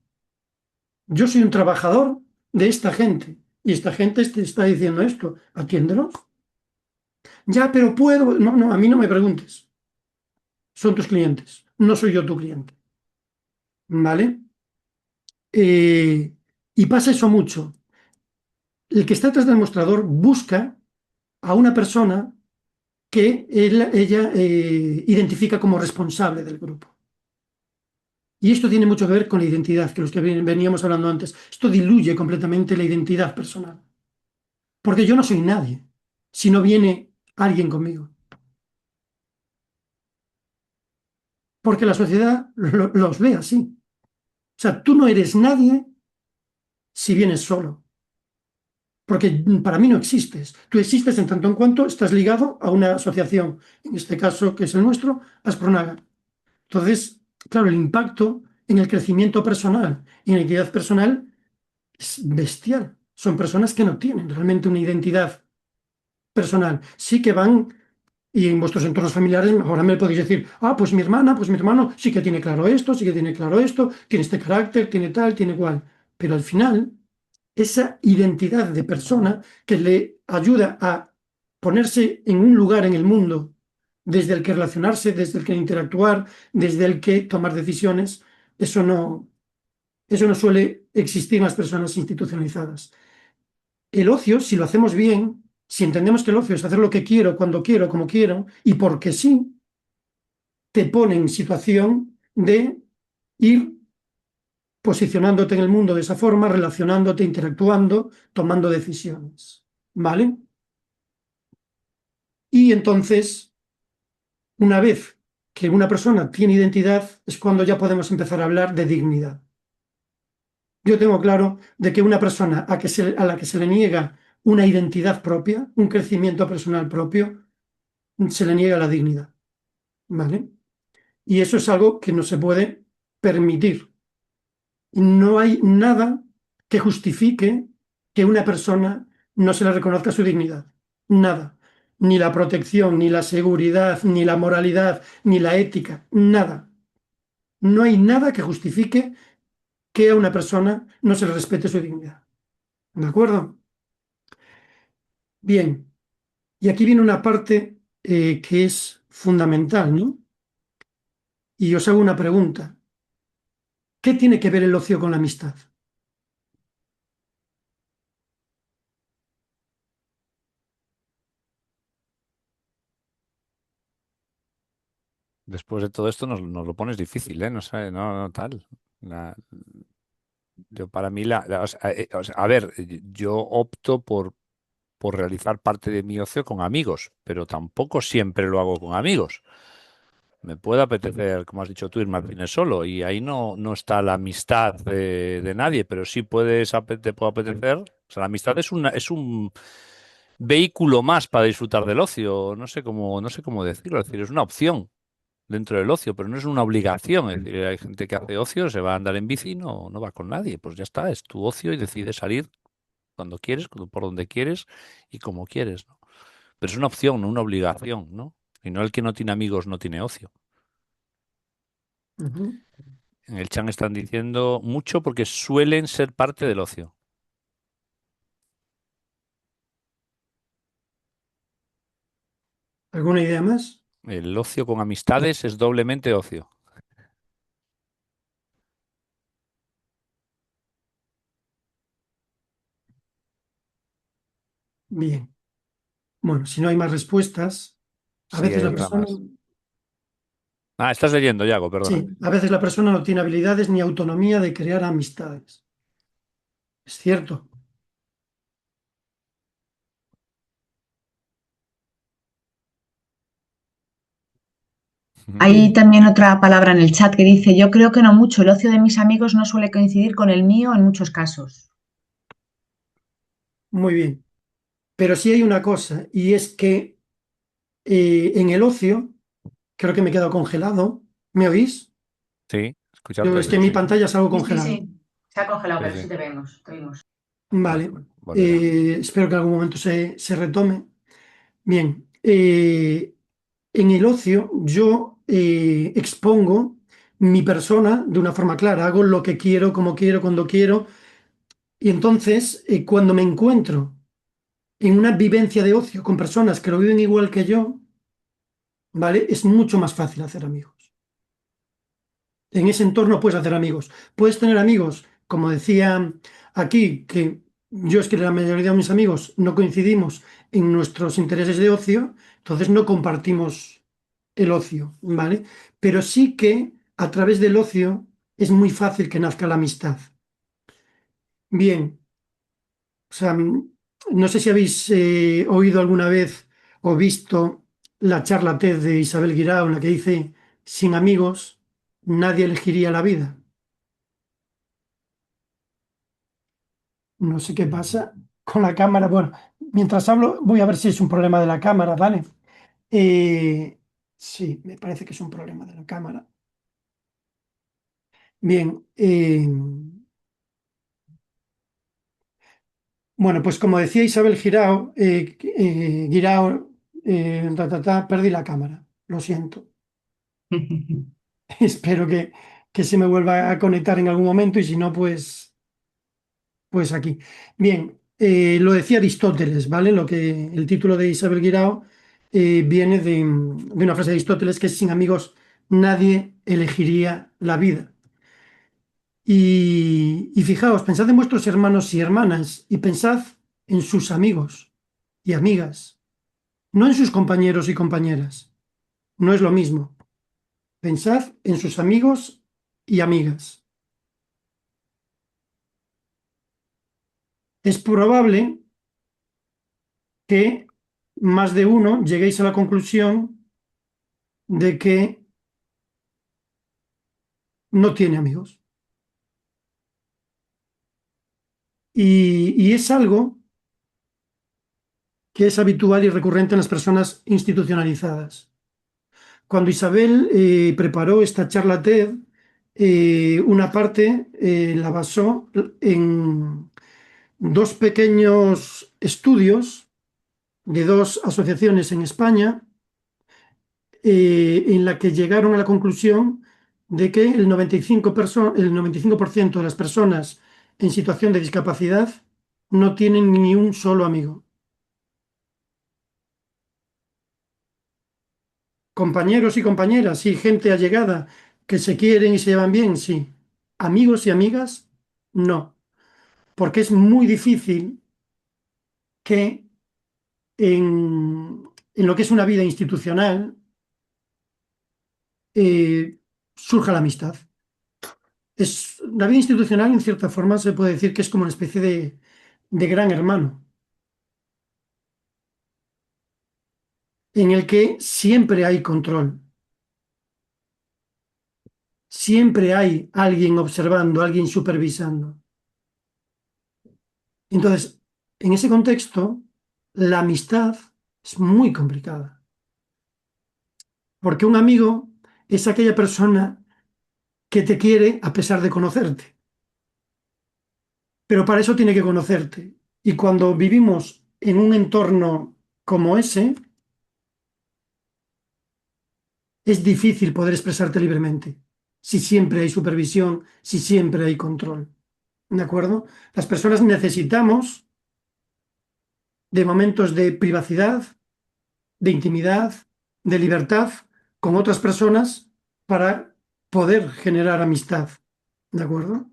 Yo soy un trabajador de esta gente. Y esta gente te está diciendo esto, atiéndelos. Ya, pero puedo. No, no, a mí no me preguntes. Son tus clientes, no soy yo tu cliente. ¿Vale? Y pasa eso mucho. El que está detrás del mostrador busca a una persona que ella identifica como responsable del grupo. Y esto tiene mucho que ver con la identidad, que los que veníamos hablando antes. Esto diluye completamente la identidad personal. Porque yo no soy nadie si no viene alguien conmigo. Porque la sociedad los ve así. O sea, tú no eres nadie si vienes solo. Porque para mí no existes. Tú existes en tanto en cuanto estás ligado a una asociación, en este caso, que es el nuestro, Aspronaga. Entonces, claro, el impacto en el crecimiento personal y en la identidad personal es bestial. Son personas que no tienen realmente una identidad personal. Sí que van, y en vuestros entornos familiares, ahora me podéis decir, pues mi hermana, pues mi hermano, sí que tiene claro esto, sí que tiene claro esto, tiene este carácter, tiene tal, tiene cual. Pero al final, esa identidad de persona que le ayuda a ponerse en un lugar en el mundo desde el que relacionarse, desde el que interactuar, desde el que tomar decisiones, eso no suele existir en las personas institucionalizadas. El ocio, si lo hacemos bien, si entendemos que el ocio es hacer lo que quiero, cuando quiero, como quiero, y porque sí, te pone en situación de ir posicionándote en el mundo de esa forma, relacionándote, interactuando, tomando decisiones. ¿Vale? Y entonces, una vez que una persona tiene identidad, es cuando ya podemos empezar a hablar de dignidad. Yo tengo claro de que una persona a la que se le niega una identidad propia, un crecimiento personal propio, se le niega la dignidad. ¿Vale? Y eso es algo que no se puede permitir. No hay nada que justifique que una persona no se le reconozca su dignidad. Nada. Ni la protección, ni la seguridad, ni la moralidad, ni la ética. Nada. No hay nada que justifique que a una persona no se le respete su dignidad. ¿De acuerdo? Bien. Y aquí viene una parte que es fundamental, ¿no? Y os hago una pregunta. ¿Qué tiene que ver el ocio con la amistad? Después de todo esto nos lo pones difícil, ¿eh? No sé, no tal. Para mí, o sea, a ver, yo opto por realizar parte de mi ocio con amigos, pero tampoco siempre lo hago con amigos. Me puede apetecer, como has dicho tú, irme al cine solo y ahí no está la amistad de nadie, pero sí te puede apetecer. O sea, la amistad es un vehículo más para disfrutar del ocio. No sé cómo decirlo, es decir, es una opción. dentro del ocio, pero no es una obligación. Es decir, hay gente que hace ocio, se va a andar en bici y no va con nadie. Pues ya está, es tu ocio y decides salir cuando quieres, por donde quieres y como quieres, ¿no? Pero es una opción, no una obligación, ¿no? Y no el que no tiene amigos no tiene ocio. Ujú. En el chat están diciendo mucho porque suelen ser parte del ocio. ¿Alguna idea más? El ocio con amistades es doblemente ocio. Bien. Bueno, si no hay más respuestas, a Sí, veces hay la otra persona, más. Ah, estás leyendo, Yago, perdona. sí, a veces la persona no tiene habilidades ni autonomía de crear amistades. Es cierto. Ujú. Hay Bien, también otra palabra en el chat que dice, yo creo que no mucho, el ocio de mis amigos no suele coincidir con el mío en muchos casos. muy bien. Pero sí hay una cosa, y es que en el ocio, creo que me he quedado congelado. ¿Me oís? Sí, Yo, escucharte, es que sí, en mi sí. pantalla salgo Sí, sí, congelado. sí. Se ha congelado, Sí, pero sí. sí te vimos. Vale. Volverá. Espero que en algún momento se retome. Bien. En el ocio yo expongo mi persona de una forma clara, hago lo que quiero, como quiero, cuando quiero, y entonces cuando me encuentro en una vivencia de ocio con personas que lo viven igual que yo, ¿vale? Es mucho más fácil hacer amigos. En ese entorno puedes hacer amigos. Puedes tener amigos, como decía aquí, que yo es que la mayoría de mis amigos no coincidimos en nuestros intereses de ocio, entonces no compartimos el ocio, ¿vale? Pero sí que a través del ocio es muy fácil que nazca la amistad. Bien, o sea, no sé si habéis oído alguna vez o visto la charla TED de Isabel Guirao en la que dice, sin amigos nadie elegiría la vida. No sé qué pasa con la cámara. Bueno, mientras hablo voy a ver si es un problema de la cámara, ¿vale? Eh, sí, me parece que es un problema de la cámara. Bien, bueno, pues como decía Isabel Guirao, perdí la cámara, lo siento. Espero que se me vuelva a conectar en algún momento y si no, pues aquí. Bien, lo decía Aristóteles, ¿vale? Lo que el título de Isabel Guirao viene de una frase de Aristóteles que es sin amigos nadie elegiría la vida. Y fijaos, pensad en vuestros hermanos y hermanas y pensad en sus amigos y amigas, no en sus compañeros y compañeras. No es lo mismo. Pensad en sus amigos y amigas. Es probable que más de uno lleguéis a la conclusión de que no tiene amigos. Y es algo que es habitual y recurrente en las personas institucionalizadas. Cuando Isabel preparó esta charla TED, una parte la basó en dos pequeños estudios de dos asociaciones en España, en la que llegaron a la conclusión de que el 95% de las personas en situación de discapacidad no tienen ni un solo amigo. Compañeros y compañeras, sí, gente allegada que se quieren y se llevan bien, sí. Amigos y amigas, no, porque es muy difícil que en lo que es una vida institucional surja la amistad. La vida institucional, en cierta forma, se puede decir que es como una especie de gran hermano, en el que siempre hay control, siempre hay alguien observando, alguien supervisando. Entonces, en ese contexto, la amistad es muy complicada, porque un amigo es aquella persona que te quiere a pesar de conocerte. Pero para eso tiene que conocerte. Y cuando vivimos en un entorno como ese, es difícil poder expresarte libremente. Si siempre hay supervisión, si siempre hay control. ¿De acuerdo? Las personas necesitamos de momentos de privacidad, de intimidad, de libertad con otras personas para poder generar amistad. ¿De acuerdo?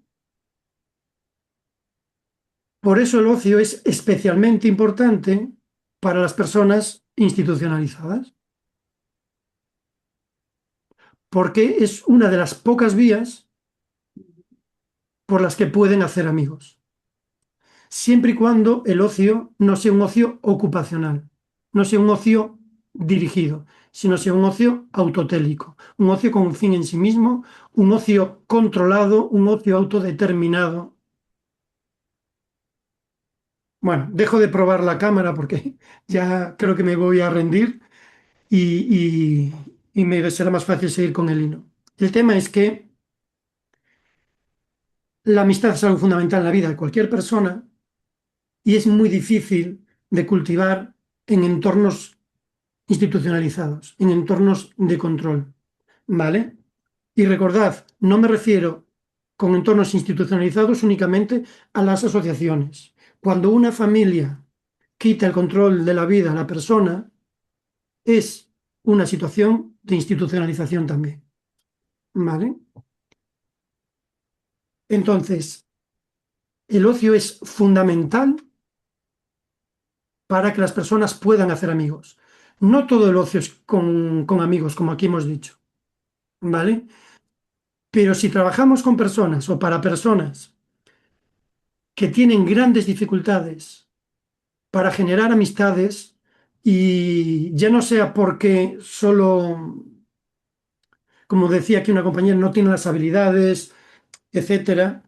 Por eso el ocio es especialmente importante para las personas institucionalizadas, porque es una de las pocas vías por las que pueden hacer amigos, siempre y cuando el ocio no sea un ocio ocupacional, no sea un ocio dirigido, sino sea un ocio autotélico, un ocio con un fin en sí mismo, un ocio controlado, un ocio autodeterminado. Bueno, dejo de probar la cámara porque ya creo que me voy a rendir y me será más fácil seguir con el hilo. El tema es que la amistad es algo fundamental en la vida de cualquier persona y es muy difícil de cultivar en entornos institucionalizados, en entornos de control, ¿vale? Y recordad, no me refiero con entornos institucionalizados únicamente a las asociaciones. Cuando una familia quita el control de la vida a la persona, es una situación de institucionalización también, ¿vale? Entonces, el ocio es fundamental para que las personas puedan hacer amigos. No todo el ocio es con amigos, como aquí hemos dicho, ¿vale? Pero si trabajamos con personas o para personas que tienen grandes dificultades para generar amistades, y ya no sea porque solo, como decía aquí una compañera, no tienen las habilidades, etcétera,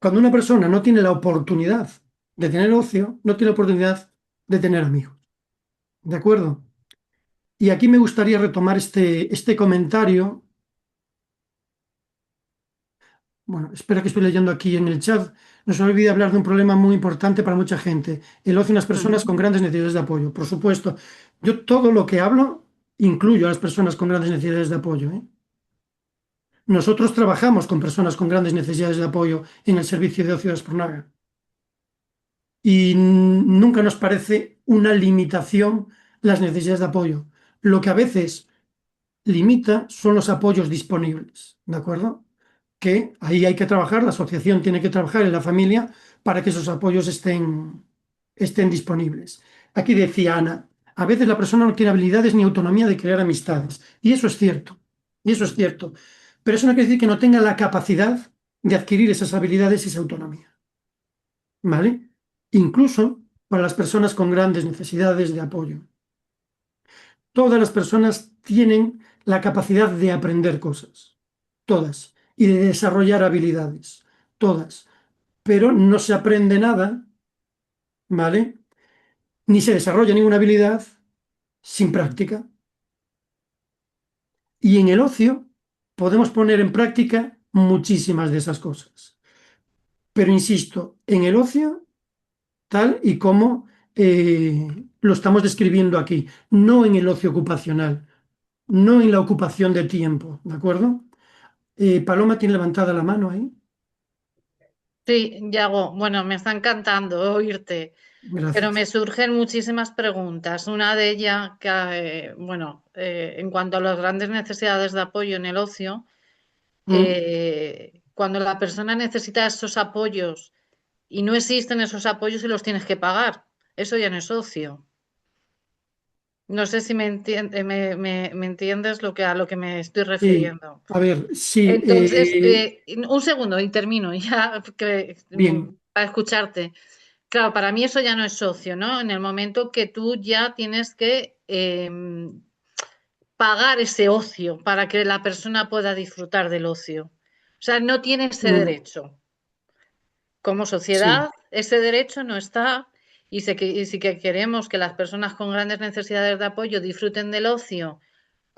cuando una persona no tiene la oportunidad de tener ocio, no tiene la oportunidad de tener amigos. ¿De acuerdo? Y aquí me gustaría retomar este comentario. Bueno, espera que estoy leyendo aquí en el chat. No se olvide hablar de un problema muy importante para mucha gente, el ocio en las personas con grandes necesidades de apoyo. Por supuesto, yo todo lo que hablo incluyo a las personas con grandes necesidades de apoyo, ¿eh? Nosotros trabajamos con personas con grandes necesidades de apoyo en el servicio de ocio de Aspronaga y nunca nos parece una limitación las necesidades de apoyo. Lo que a veces limita son los apoyos disponibles, ¿de acuerdo? Que ahí hay que trabajar, la asociación tiene que trabajar en la familia para que esos apoyos estén disponibles. Aquí decía Ana, a veces la persona no tiene habilidades ni autonomía de crear amistades. Y eso es cierto, y eso es cierto. Pero eso no quiere decir que no tenga la capacidad de adquirir esas habilidades y esa autonomía. ¿Vale? Incluso para las personas con grandes necesidades de apoyo. Todas las personas tienen la capacidad de aprender cosas, todas, y de desarrollar habilidades, todas, pero no se aprende nada, ¿vale? Ni se desarrolla ninguna habilidad sin práctica. Y en el ocio podemos poner en práctica muchísimas de esas cosas. Pero insisto, en el ocio, tal y como lo estamos describiendo aquí, no en el ocio ocupacional, no en la ocupación de tiempo, ¿de acuerdo? Paloma tiene levantada la mano ahí. Sí, Yago, bueno, me está encantando oírte, pero Gracias. me surgen muchísimas preguntas. Una de ellas, que, bueno, en cuanto a las grandes necesidades de apoyo en el ocio, Mm, cuando la persona necesita esos apoyos y no existen esos apoyos y los tienes que pagar, eso ya no es ocio. No sé si me entiendes a lo que me estoy sí, refiriendo. a ver, sí, Entonces, un segundo y termino ya bien. para escucharte. Claro, para mí eso ya no es socio, ¿no? En el momento que tú ya tienes que pagar ese ocio para que la persona pueda disfrutar del ocio. O sea, no tiene ese Mm, derecho. Como sí, sociedad, ese derecho no está. Y si que queremos que las personas con grandes necesidades de apoyo disfruten del ocio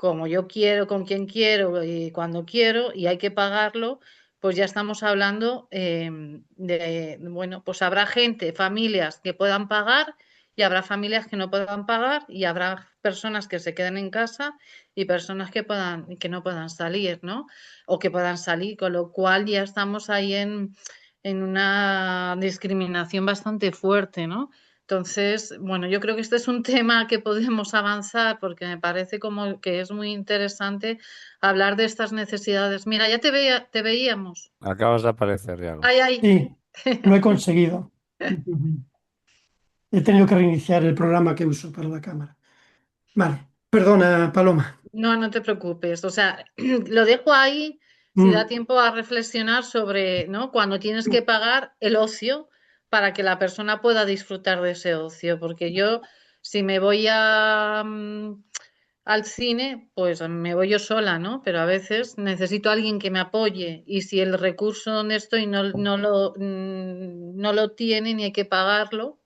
como yo quiero, con quien quiero y cuando quiero, y hay que pagarlo, pues ya estamos hablando bueno, pues habrá gente, familias que puedan pagar y habrá familias que no puedan pagar y habrá personas que se queden en casa y personas que no puedan salir, ¿no? O que puedan salir, con lo cual ya estamos ahí en una discriminación bastante fuerte, ¿no? Entonces, bueno, yo creo que este es un tema que podemos avanzar porque me parece como que es muy interesante hablar de estas necesidades. Mira, ya te veíamos. Acabas de aparecer, Yago. Ay, ay. Sí, lo he conseguido. He tenido que reiniciar el programa que uso para la cámara. Vale, perdona, Paloma. No, no te preocupes. O sea, lo dejo ahí si da Mm, tiempo a reflexionar sobre, ¿no? Cuando tienes que pagar el ocio para que la persona pueda disfrutar de ese ocio. Porque yo, si me voy al cine, pues me voy yo sola, ¿no? Pero a veces necesito a alguien que me apoye y si el recurso donde estoy no lo tiene ni hay que pagarlo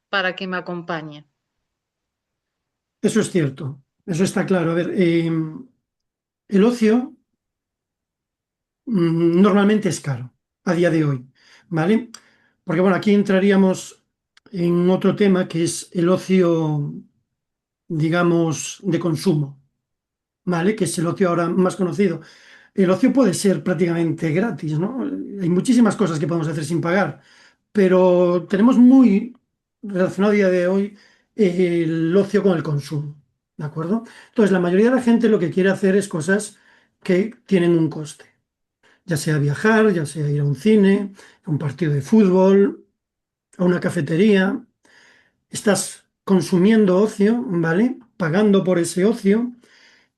para que me acompañe. Eso es cierto, eso está claro. A ver, el ocio normalmente es caro a día de hoy, ¿vale? Porque bueno, aquí entraríamos en otro tema que es el ocio, digamos, de consumo, ¿vale? Que es el ocio ahora más conocido. El ocio puede ser prácticamente gratis, ¿no? Hay muchísimas cosas que podemos hacer sin pagar, pero tenemos muy relacionado a día de hoy el ocio con el consumo, ¿de acuerdo? Entonces, la mayoría de la gente lo que quiere hacer es cosas que tienen un coste, ya sea viajar, ya sea ir a un cine, a un partido de fútbol, a una cafetería. Estás consumiendo ocio, ¿vale? Pagando por ese ocio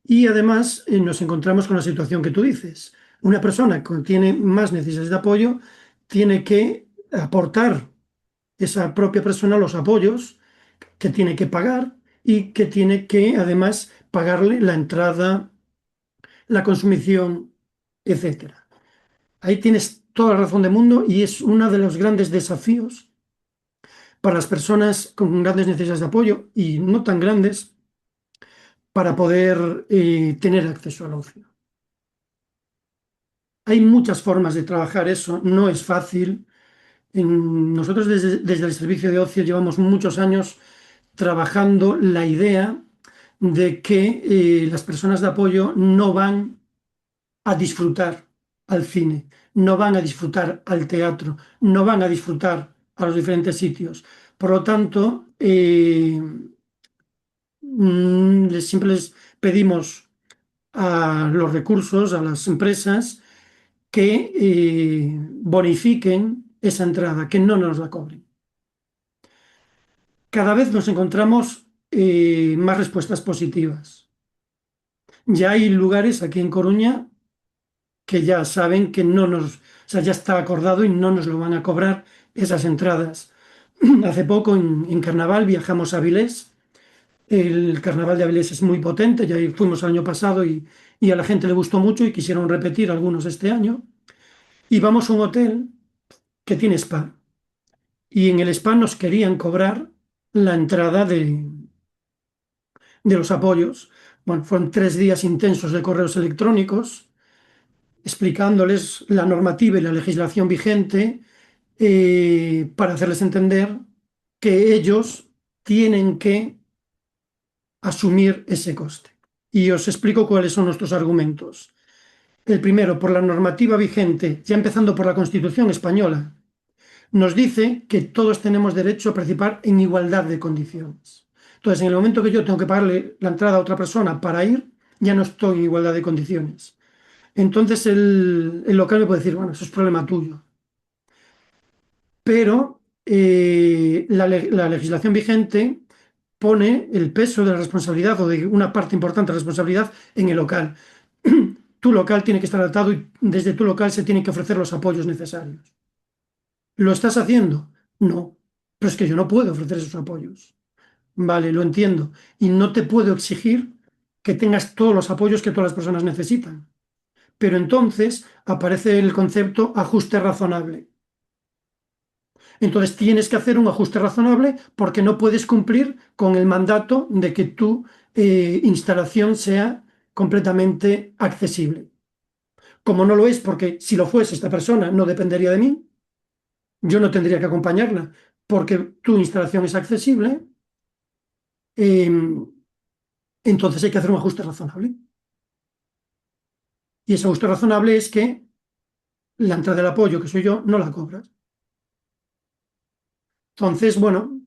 y además nos encontramos con la situación que tú dices. Una persona que tiene más necesidades de apoyo tiene que aportar esa propia persona los apoyos que tiene que pagar y que tiene que además pagarle la entrada, la consumición, etcétera. Ahí tienes toda la razón del mundo y es uno de los grandes desafíos para las personas con grandes necesidades de apoyo y no tan grandes para poder tener acceso al ocio. Hay muchas formas de trabajar eso, no es fácil. Nosotros desde el servicio de ocio llevamos muchos años trabajando la idea de que las personas de apoyo no van a disfrutar al cine, no van a disfrutar al teatro, no van a disfrutar a los diferentes sitios. Por lo tanto, siempre les pedimos a los recursos, a las empresas, que bonifiquen esa entrada, que no nos la cobren. Cada vez nos encontramos más respuestas positivas. Ya hay lugares aquí en Coruña que ya saben que no nos, o sea, ya está acordado y no nos lo van a cobrar esas entradas. Hace poco en Carnaval viajamos a Avilés. El Carnaval de Avilés es muy potente, ya fuimos el año pasado y a la gente le gustó mucho y quisieron repetir algunos este año. Y vamos a un hotel que tiene spa. Y en el spa nos querían cobrar la entrada de los apoyos. Bueno, fueron 3 días intensos de correos electrónicos explicándoles la normativa y la legislación vigente para hacerles entender que ellos tienen que asumir ese coste. Y os explico cuáles son nuestros argumentos. El primero, por la normativa vigente, ya empezando por la Constitución española, nos dice que todos tenemos derecho a participar en igualdad de condiciones. Entonces, en el momento que yo tengo que pagarle la entrada a otra persona para ir, ya no estoy en igualdad de condiciones. Entonces, el local me puede decir, bueno, eso es problema tuyo. Pero la legislación vigente pone el peso de la responsabilidad o de una parte importante de la responsabilidad en el local. Tu local tiene que estar adaptado y desde tu local se tienen que ofrecer los apoyos necesarios. ¿Lo estás haciendo? No, pero es que yo no puedo ofrecer esos apoyos. Vale, lo entiendo. Y no te puedo exigir que tengas todos los apoyos que todas las personas necesitan. Pero entonces aparece el concepto ajuste razonable. Entonces tienes que hacer un ajuste razonable porque no puedes cumplir con el mandato de que tu instalación sea completamente accesible. Como no lo es, porque si lo fuese, esta persona no dependería de mí, yo no tendría que acompañarla, porque tu instalación es accesible, eh, entonces hay que hacer un ajuste razonable. Y ese ajuste razonable es que la entrada del apoyo, que soy yo, no la cobras. Entonces, bueno,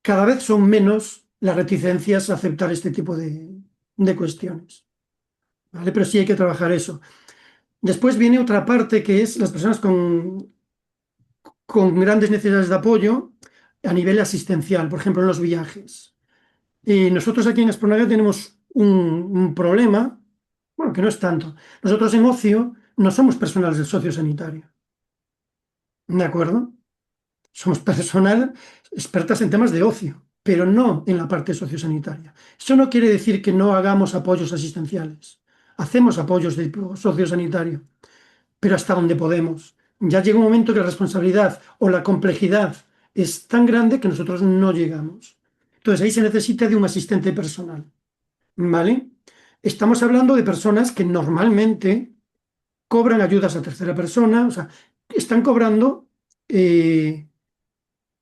cada vez son menos las reticencias a aceptar este tipo de cuestiones. ¿Vale? Pero sí hay que trabajar eso. Después viene otra parte que es las personas con grandes necesidades de apoyo a nivel asistencial, por ejemplo, en los viajes. Y nosotros aquí en Aspronaga tenemos un problema, bueno, que no es tanto. Nosotros en ocio no somos personal del sociosanitario, ¿de acuerdo? Somos personal expertas en temas de ocio, pero no en la parte sociosanitaria. Eso no quiere decir que no hagamos apoyos asistenciales. Hacemos apoyos de tipo sociosanitario, pero hasta donde podemos. Ya llega un momento que la responsabilidad o la complejidad es tan grande que nosotros no llegamos. Entonces ahí se necesita de un asistente personal, ¿vale? Estamos hablando de personas que normalmente cobran ayudas a tercera persona, o sea, están cobrando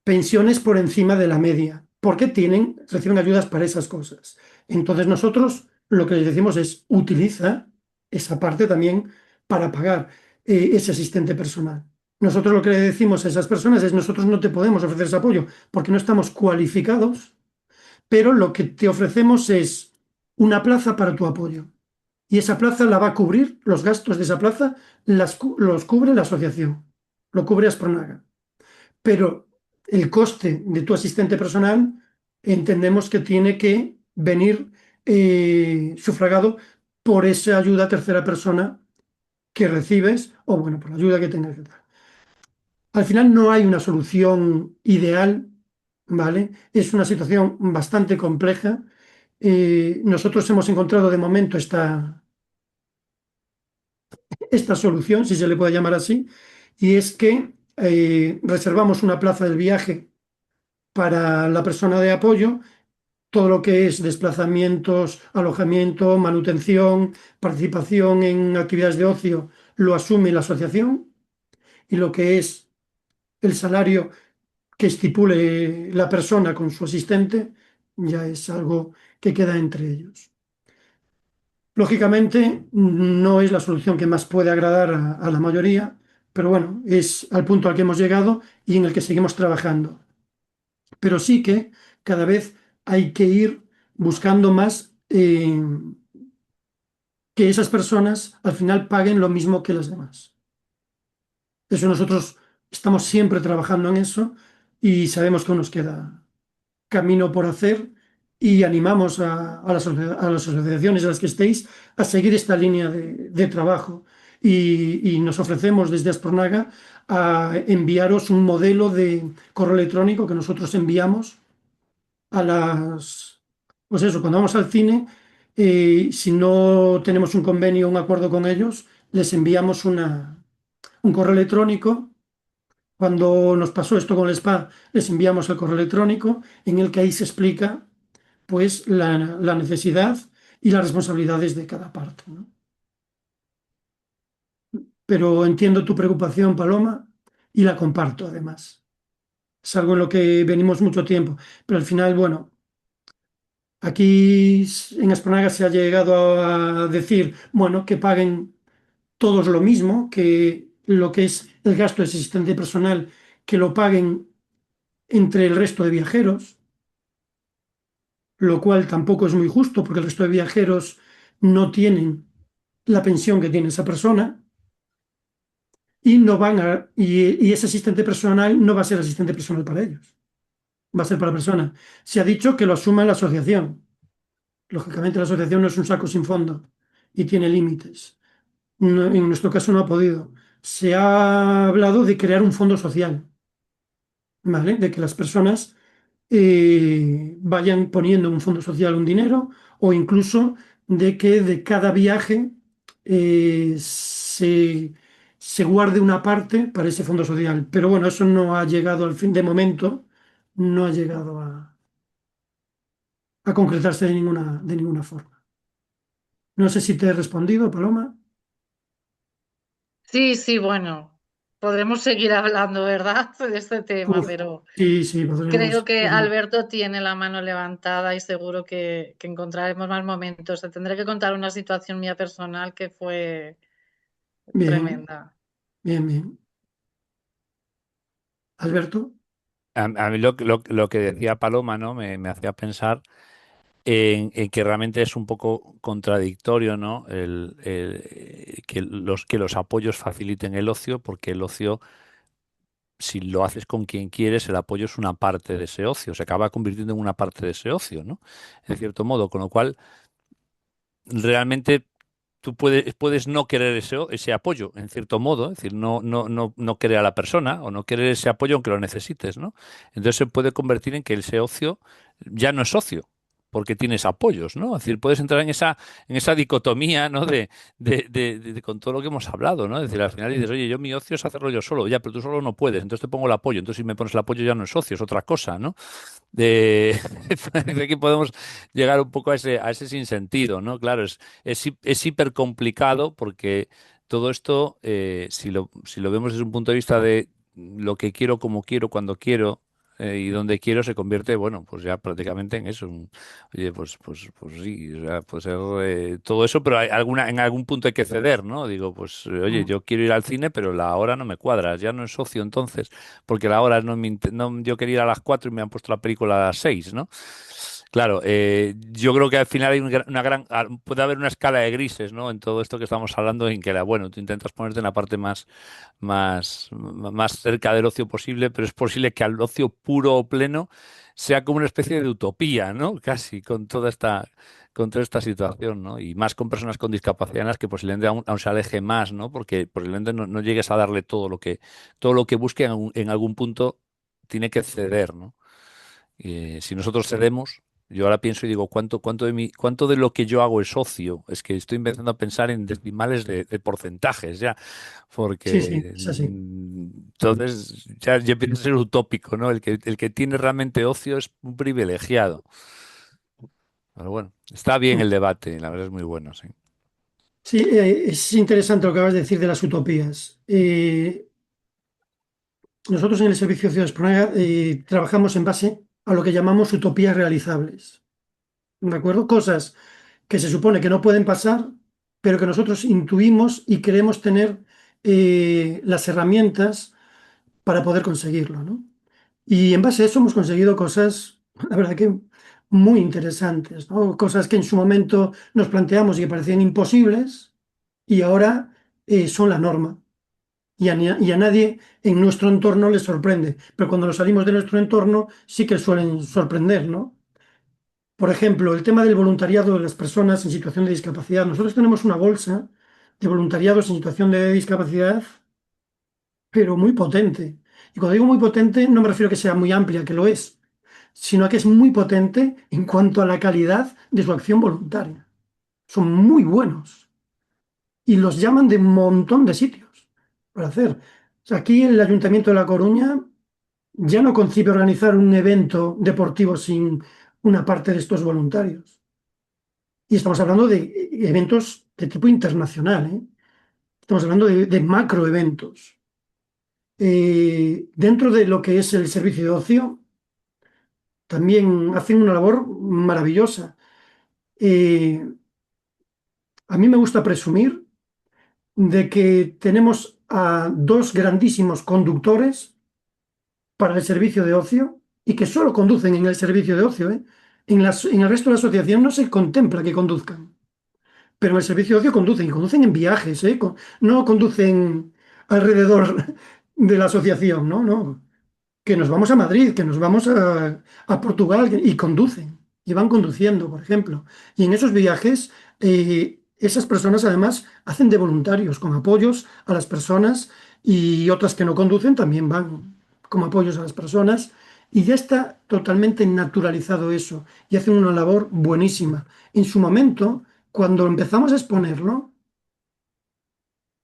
pensiones por encima de la media, porque reciben ayudas para esas cosas. Entonces nosotros lo que les decimos es utiliza esa parte también para pagar ese asistente personal. Nosotros lo que le decimos a esas personas es nosotros no te podemos ofrecer ese apoyo porque no estamos cualificados, pero lo que te ofrecemos es una plaza para tu apoyo. Y esa plaza la va a cubrir, los gastos de esa plaza los cubre la asociación, lo cubre Aspronaga. Pero el coste de tu asistente personal entendemos que tiene que venir sufragado por esa ayuda a tercera persona que recibes o, bueno, por la ayuda que tengas que dar. Al final no hay una solución ideal, ¿vale? Es una situación bastante compleja. Nosotros hemos encontrado de momento esta solución, si se le puede llamar así, y es que reservamos una plaza del viaje para la persona de apoyo, todo lo que es desplazamientos, alojamiento, manutención, participación en actividades de ocio, lo asume la asociación y lo que es el salario que estipule la persona con su asistente ya es algo que queda entre ellos. Lógicamente, no es la solución que más puede agradar a la mayoría, pero bueno, es al punto al que hemos llegado y en el que seguimos trabajando. Pero sí que cada vez hay que ir buscando más que esas personas al final paguen lo mismo que las demás. Eso nosotros estamos siempre trabajando en eso y sabemos que aún nos queda camino por hacer y animamos a las asociaciones a las que estéis a seguir esta línea de trabajo y nos ofrecemos desde Aspronaga a enviaros un modelo de correo electrónico que nosotros enviamos a pues eso, cuando vamos al cine, si no tenemos un convenio o un acuerdo con ellos, les enviamos un correo electrónico. Cuando nos pasó esto con el spa, les enviamos el correo electrónico en el que ahí se explica pues la necesidad y las responsabilidades de cada parte, ¿no? Pero entiendo tu preocupación, Paloma, y la comparto además. Es algo en lo que venimos mucho tiempo, pero al final, bueno, aquí en Aspronaga se ha llegado a decir, bueno, que paguen todos lo mismo, que lo que es el gasto de asistente personal, que lo paguen entre el resto de viajeros, lo cual tampoco es muy justo porque el resto de viajeros no tienen la pensión que tiene esa persona y no van y ese asistente personal no va a ser asistente personal para ellos, va a ser para la persona. Se ha dicho que lo asuma la asociación. Lógicamente la asociación no es un saco sin fondo y tiene límites. En nuestro caso no ha podido. Se ha hablado de crear un fondo social, ¿vale? De que las personas vayan poniendo en un fondo social un dinero o incluso de que de cada viaje se guarde una parte para ese fondo social. Pero bueno, eso no ha llegado al fin, de momento, no ha llegado a concretarse de ninguna forma. No sé si te he respondido, Paloma. Sí, sí, bueno, podremos seguir hablando, ¿verdad? De este tema, Uf, pero sí, sí, podremos. creo que Alberto tiene la mano levantada y seguro que encontraremos más momentos. Te tendré que contar una situación mía personal que fue Bien, tremenda. bien, bien. Alberto. A mí lo que decía Paloma, ¿no? Me hacía pensar en que realmente es un poco contradictorio, ¿no? Que los apoyos faciliten el ocio, porque el ocio, si lo haces con quien quieres, el apoyo es una parte de ese ocio, se acaba convirtiendo en una parte de ese ocio, ¿no? En cierto modo, con lo cual realmente tú puedes no querer ese apoyo, en cierto modo, es decir, no querer a la persona o no querer ese apoyo aunque lo necesites, ¿no? Entonces se puede convertir en que ese ocio ya no es ocio, porque tienes apoyos, ¿no? Es decir, puedes entrar en esa dicotomía, ¿no? Con todo lo que hemos hablado, ¿no? Es decir, al final dices, oye, yo mi ocio es hacerlo yo solo, ya, pero tú solo no puedes, entonces te pongo el apoyo, entonces si me pones el apoyo ya no es ocio, es otra cosa, ¿no? de, de que podemos llegar un poco a ese sinsentido, ¿no? Claro, es hiper complicado porque todo esto, si lo vemos desde un punto de vista de lo que quiero, como quiero, cuando quiero y donde quiero, se convierte, bueno, pues ya prácticamente en eso. Oye, pues sí, o sea, puede ser todo eso, pero en algún punto hay que ceder, ¿no? Digo, pues, oye, Mm. yo quiero ir al cine, pero la hora no me cuadra, ya no es socio entonces porque la hora yo quería ir a las 4 y me han puesto la película a las 6, ¿no? Claro, yo creo que al final hay puede haber una escala de grises, ¿no? En todo esto que estamos hablando, en que bueno, tú intentas ponerte en la parte más cerca del ocio posible, pero es posible que al ocio puro o pleno sea como una especie de utopía, ¿no? Casi con toda esta situación, ¿no? Y más con personas con discapacidad en las que posiblemente aún se aleje más, ¿no? Porque posiblemente no llegues a darle todo lo que busque en algún punto tiene que ceder, ¿no? Si nosotros cedemos, yo ahora pienso y digo, cuánto de lo que yo hago es ocio? Es que estoy empezando a pensar en decimales de porcentajes ya, Sí, sí, porque es así. entonces ya empieza a ser utópico, ¿no? El que tiene realmente ocio es un privilegiado. Pero bueno, está bien Mm. el debate, la verdad es muy bueno, sí. Sí, es interesante lo que acabas de decir de las utopías. Nosotros en el Servicio de Ciudad Exponera trabajamos en base a lo que llamamos utopías realizables. ¿De acuerdo? Cosas que se supone que no pueden pasar, pero que nosotros intuimos y queremos tener las herramientas para poder conseguirlo, ¿no? Y en base a eso hemos conseguido cosas, la verdad que muy interesantes, ¿no? Cosas que en su momento nos planteamos y que parecían imposibles y ahora son la norma. Y a nadie en nuestro entorno le sorprende, pero cuando nos salimos de nuestro entorno sí que suelen sorprender, ¿no? Por ejemplo, el tema del voluntariado de las personas en situación de discapacidad. Nosotros tenemos una bolsa de voluntariados en situación de discapacidad, pero muy potente. Y cuando digo muy potente, no me refiero a que sea muy amplia, que lo es, sino a que es muy potente en cuanto a la calidad de su acción voluntaria. Son muy buenos y los llaman de un montón de sitios para hacer. O sea, aquí el Ayuntamiento de La Coruña ya no concibe organizar un evento deportivo sin una parte de estos voluntarios. Y estamos hablando de eventos de tipo internacional, ¿eh? Estamos hablando de macroeventos. Dentro de lo que es el servicio de ocio, también hacen una labor maravillosa. Eh, a mí me gusta presumir de que tenemos a dos grandísimos conductores para el servicio de ocio y que solo conducen en el servicio de ocio, ¿eh? En el resto de la asociación no se contempla que conduzcan. Pero en el servicio de ocio conducen, y conducen en viajes, ¿eh? No conducen alrededor de la asociación, ¿no? No. Que nos vamos a Madrid, que nos vamos a Portugal y conducen, y van conduciendo, por ejemplo. Y en esos viajes, esas personas además hacen de voluntarios, con apoyos a las personas y otras que no conducen también van como apoyos a las personas. Y ya está totalmente naturalizado eso y hacen una labor buenísima. En su momento, cuando empezamos a exponerlo,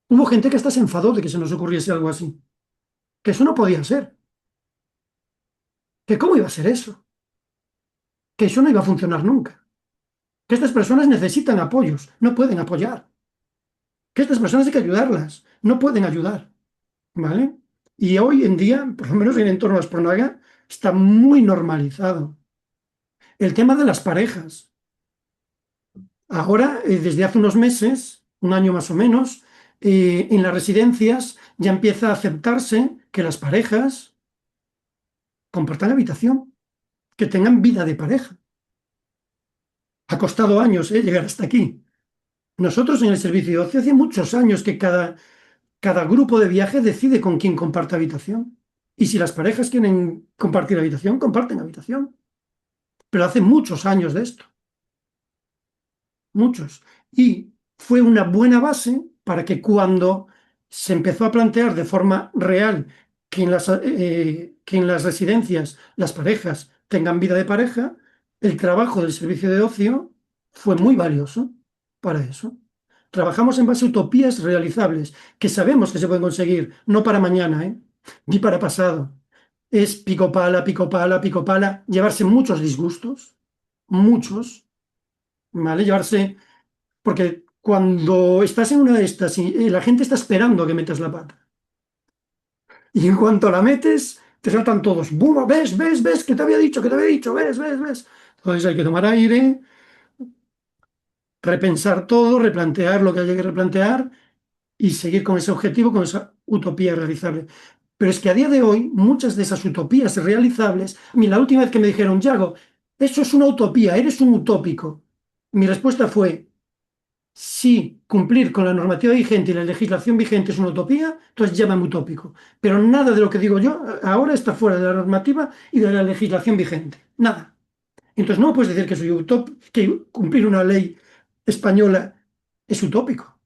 hubo gente que hasta se enfadó de que se nos ocurriese algo así, que eso no podía ser, que cómo iba a ser eso, que eso no iba a funcionar nunca. que estas personas necesitan apoyos, no pueden apoyar, que estas personas hay que ayudarlas, no pueden ayudar, ¿vale? Y hoy en día, por lo menos en entornos Aspronaga, está muy normalizado. El tema de las parejas. Ahora, desde hace unos meses, un año más o menos, en las residencias ya empieza a aceptarse que las parejas compartan habitación, que tengan vida de pareja. Ha costado años, llegar hasta aquí. Nosotros en el servicio de ocio hace muchos años que cada grupo de viaje decide con quién comparte habitación. Y si las parejas quieren compartir habitación, comparten habitación. Pero hace muchos años de esto. Muchos. Y fue una buena base para que cuando se empezó a plantear de forma real que en las residencias las parejas tengan vida de pareja, el trabajo del servicio de ocio fue muy valioso para eso. Trabajamos en base a utopías realizables, que sabemos que se pueden conseguir, no para mañana, ni para pasado. Es pico pala, pico pala, pico pala, llevarse muchos disgustos, muchos, ¿vale? Llevarse, porque cuando estás en una de estas y la gente está esperando a que metas la pata, y en cuanto la metes, te saltan todos, ¡bum! ¿Ves, ves, ves? Que te había dicho, que te había dicho, ¿ves, ves, ves? Entonces hay que tomar aire, repensar todo, replantear lo que haya que replantear y seguir con ese objetivo, con esa utopía realizable. Pero es que a día de hoy, muchas de esas utopías realizables, a mí la última vez que me dijeron, Yago, eso es una utopía, eres un utópico. Mi respuesta fue, si cumplir con la normativa vigente y la legislación vigente es una utopía, entonces llámame utópico. Pero nada de lo que digo yo ahora está fuera de la normativa y de la legislación vigente. Nada. Entonces no puedes decir que soy que cumplir una ley española es utópico.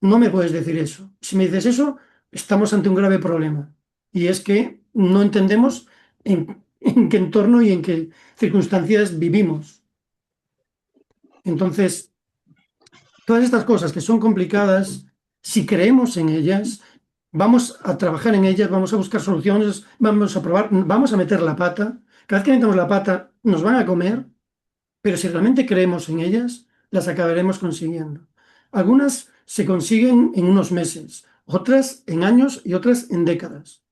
No me puedes decir eso. Si me dices eso, estamos ante un grave problema. Y es que no entendemos en qué entorno y en qué circunstancias vivimos. Entonces, todas estas cosas que son complicadas, si creemos en ellas, vamos a trabajar en ellas, vamos a buscar soluciones, vamos a probar, vamos a meter la pata. Cada vez que metamos la pata, nos van a comer, pero si realmente creemos en ellas, las acabaremos consiguiendo. Algunas se consiguen en unos meses, otras en años y otras en décadas.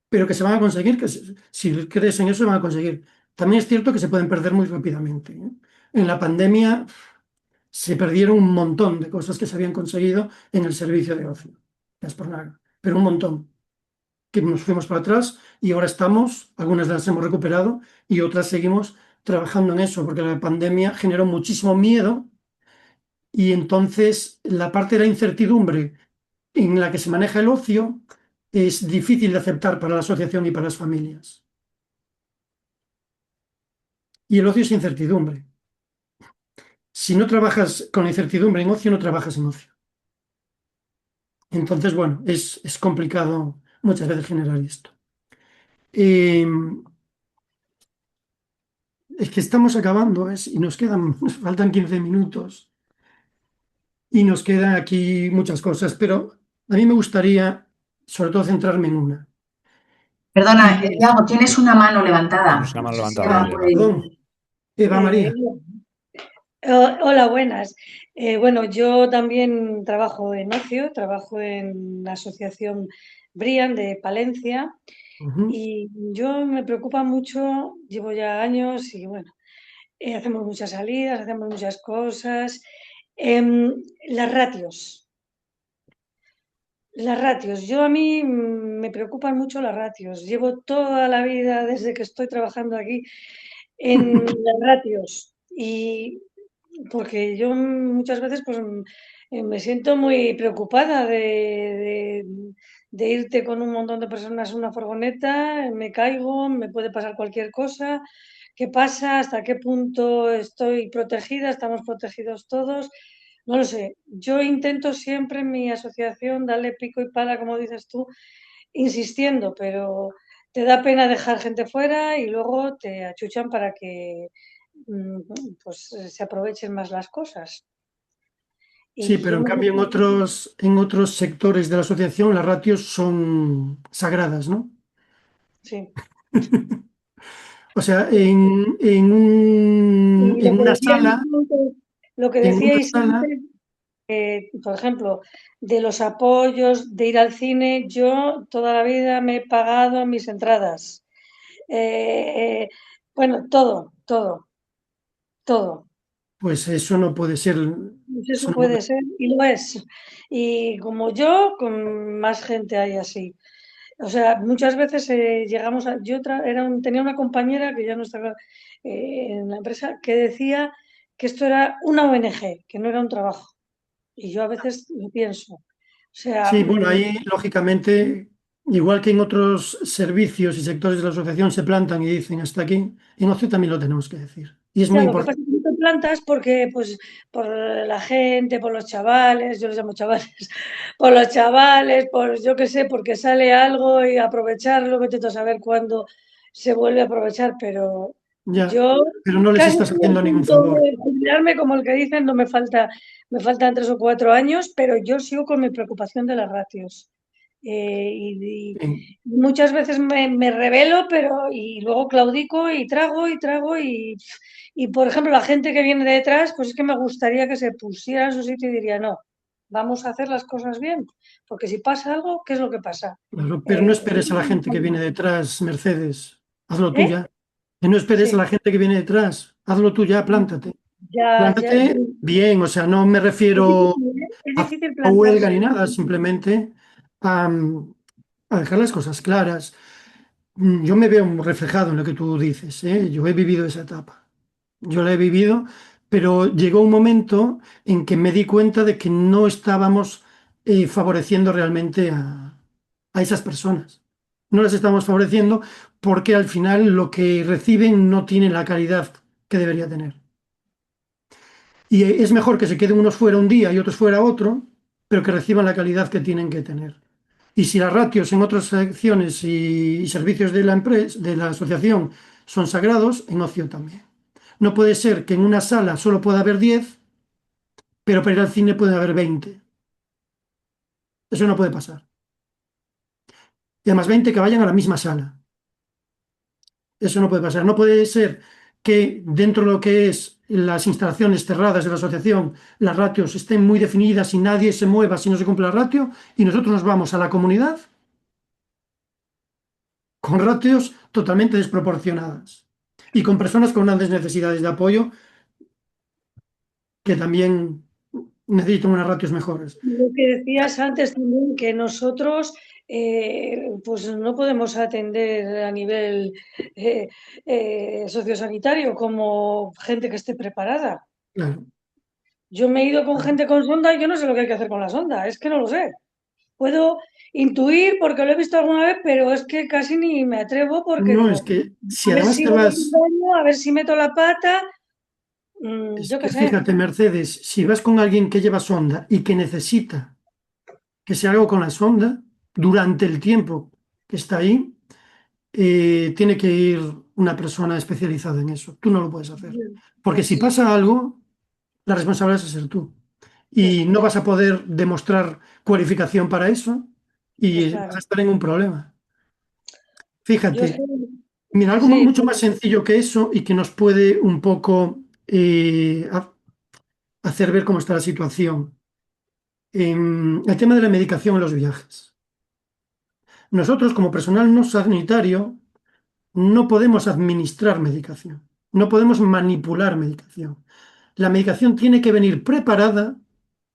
Pero que se van a conseguir, que si crees en eso, se van a conseguir. También es cierto que se pueden perder muy rápidamente, ¿eh? En la pandemia se perdieron un montón de cosas que se habían conseguido en el servicio de ocio. No es por nada, pero un montón. Que nos fuimos para atrás y ahora estamos, algunas de las hemos recuperado y otras seguimos trabajando en eso, porque la pandemia generó muchísimo miedo y entonces la parte de la incertidumbre en la que se maneja el ocio es difícil de aceptar para la asociación y para las familias. Y el ocio es incertidumbre. Si no trabajas con la incertidumbre en ocio, no trabajas en ocio. Entonces, bueno, es complicado muchas veces generar esto. Es que estamos acabando, y nos faltan 15 minutos y nos quedan aquí muchas cosas, pero a mí me gustaría sobre todo centrarme en una. Perdona, Iago, tienes una mano levantada. Tenemos una mano No sé si levantada, Eva Eva. puede- Perdón, Eva María. Hola, buenas. Bueno, yo también trabajo en ocio, trabajo en la asociación Brian de Palencia Ujú. y yo me preocupa mucho, llevo ya años y bueno, hacemos muchas salidas, hacemos muchas cosas. Las ratios. Las ratios. Yo a mí me preocupan mucho las ratios. Llevo toda la vida desde que estoy trabajando aquí en las ratios y porque yo muchas veces pues me siento muy preocupada de irte con un montón de personas en una furgoneta, me caigo, me puede pasar cualquier cosa. ¿Qué pasa? ¿Hasta qué punto estoy protegida? ¿Estamos protegidos todos? No lo sé. Yo intento siempre en mi asociación darle pico y pala, como dices tú, insistiendo, pero te da pena dejar gente fuera y luego te achuchan para que pues se aprovechen más las cosas. Sí, Y pero yo en me... cambio en otros sectores de la asociación las ratios son sagradas, ¿no? Sí. O sea, Y en una sala, lo que en una decíais sala, antes, por ejemplo, de los apoyos, de ir al cine, yo toda la vida me he pagado mis entradas. Eh, bueno, todo. pues eso no puede ser. Pues Eso eso no puede- puede ser y lo es. Y como yo, con más gente hay así. O sea, muchas veces llegamos a... tenía una compañera que ya no estaba en la empresa que decía que esto era una ONG, que no era un trabajo. Y yo a veces lo pienso. O sea, Sí, bueno, ahí lógicamente, igual que en otros servicios y sectores de la asociación se plantan y dicen hasta aquí, en OCE también lo tenemos que decir. Y es ya, muy lo que pasa importante. es que tú te plantas porque, pues, por la gente, por los chavales, yo les llamo chavales, por los chavales, por yo qué sé, porque sale algo y aprovecharlo, vete tú a saber cuándo se vuelve a aprovechar, pero Ya, yo pero no les casi estás estoy a haciendo ningún punto favor. de jubilarme, como el que dicen, no me falta, me faltan 3 o 4 años, pero yo sigo con mi preocupación de las ratios. Y Sí. muchas veces me revelo, pero y luego claudico y trago y, por ejemplo, la gente que viene detrás, pues es que me gustaría que se pusiera en su sitio y diría, no, vamos a hacer las cosas bien, porque si pasa algo, ¿qué es lo que pasa? Claro, pero no esperes a la gente que viene detrás, Mercedes. Hazlo tú ¿Eh? ya. Que no esperes a Sí, la gente que viene detrás. Hazlo tú ya, plántate. ya, Plántate bien, o sea, no me es refiero difícil, ¿eh? Es a hacer difícil una huelga ni plantarse. nada, simplemente a, a dejar las cosas claras. Yo me veo reflejado en lo que tú dices, ¿eh? Yo he vivido esa etapa. Yo la he vivido, pero llegó un momento en que me di cuenta de que no estábamos favoreciendo realmente a esas personas. No las estamos favoreciendo porque al final lo que reciben no tiene la calidad que debería tener. Y es mejor que se queden unos fuera un día y otros fuera otro, pero que reciban la calidad que tienen que tener. Y si las ratios en otras secciones y servicios de la empresa, de la asociación son sagrados, en ocio también. No puede ser que en una sala solo pueda haber 10, pero para ir al cine puede haber 20. Eso no puede pasar. Y además 20 que vayan a la misma sala. Eso no puede pasar. No puede ser que dentro de lo que es las instalaciones cerradas de la asociación, las ratios estén muy definidas y nadie se mueva si no se cumple la ratio, y nosotros nos vamos a la comunidad con ratios totalmente desproporcionadas y con personas con grandes necesidades de apoyo que también necesitan unas ratios mejores. Lo que decías antes también, que nosotros pues no podemos atender a nivel sociosanitario como gente que esté preparada. Claro. Yo me he ido con gente con sonda y yo no sé lo que hay que hacer con la sonda, es que no lo sé. Puedo intuir porque lo he visto alguna vez, pero es que casi ni me atrevo porque No, es digo, que si a ver además si te me hago un vas, daño, a ver si meto la pata, es yo qué que sé. fíjate, Mercedes, si vas con alguien que lleva sonda y que necesita que se haga algo con la sonda durante el tiempo que está ahí, tiene que ir una persona especializada en eso. Tú no lo puedes hacer. Porque si Pues, pasa algo, la responsable vas a ser tú. pues, Y no vas a poder demostrar cualificación para eso pues y vas a claro. estar en un problema. Yo Fíjate, estoy, mira, algo sí, mucho más sencillo que eso y que nos puede un poco hacer ver cómo está la situación. El tema de la medicación en los viajes. Nosotros, como personal no sanitario, no podemos administrar medicación, no podemos manipular medicación. La medicación tiene que venir preparada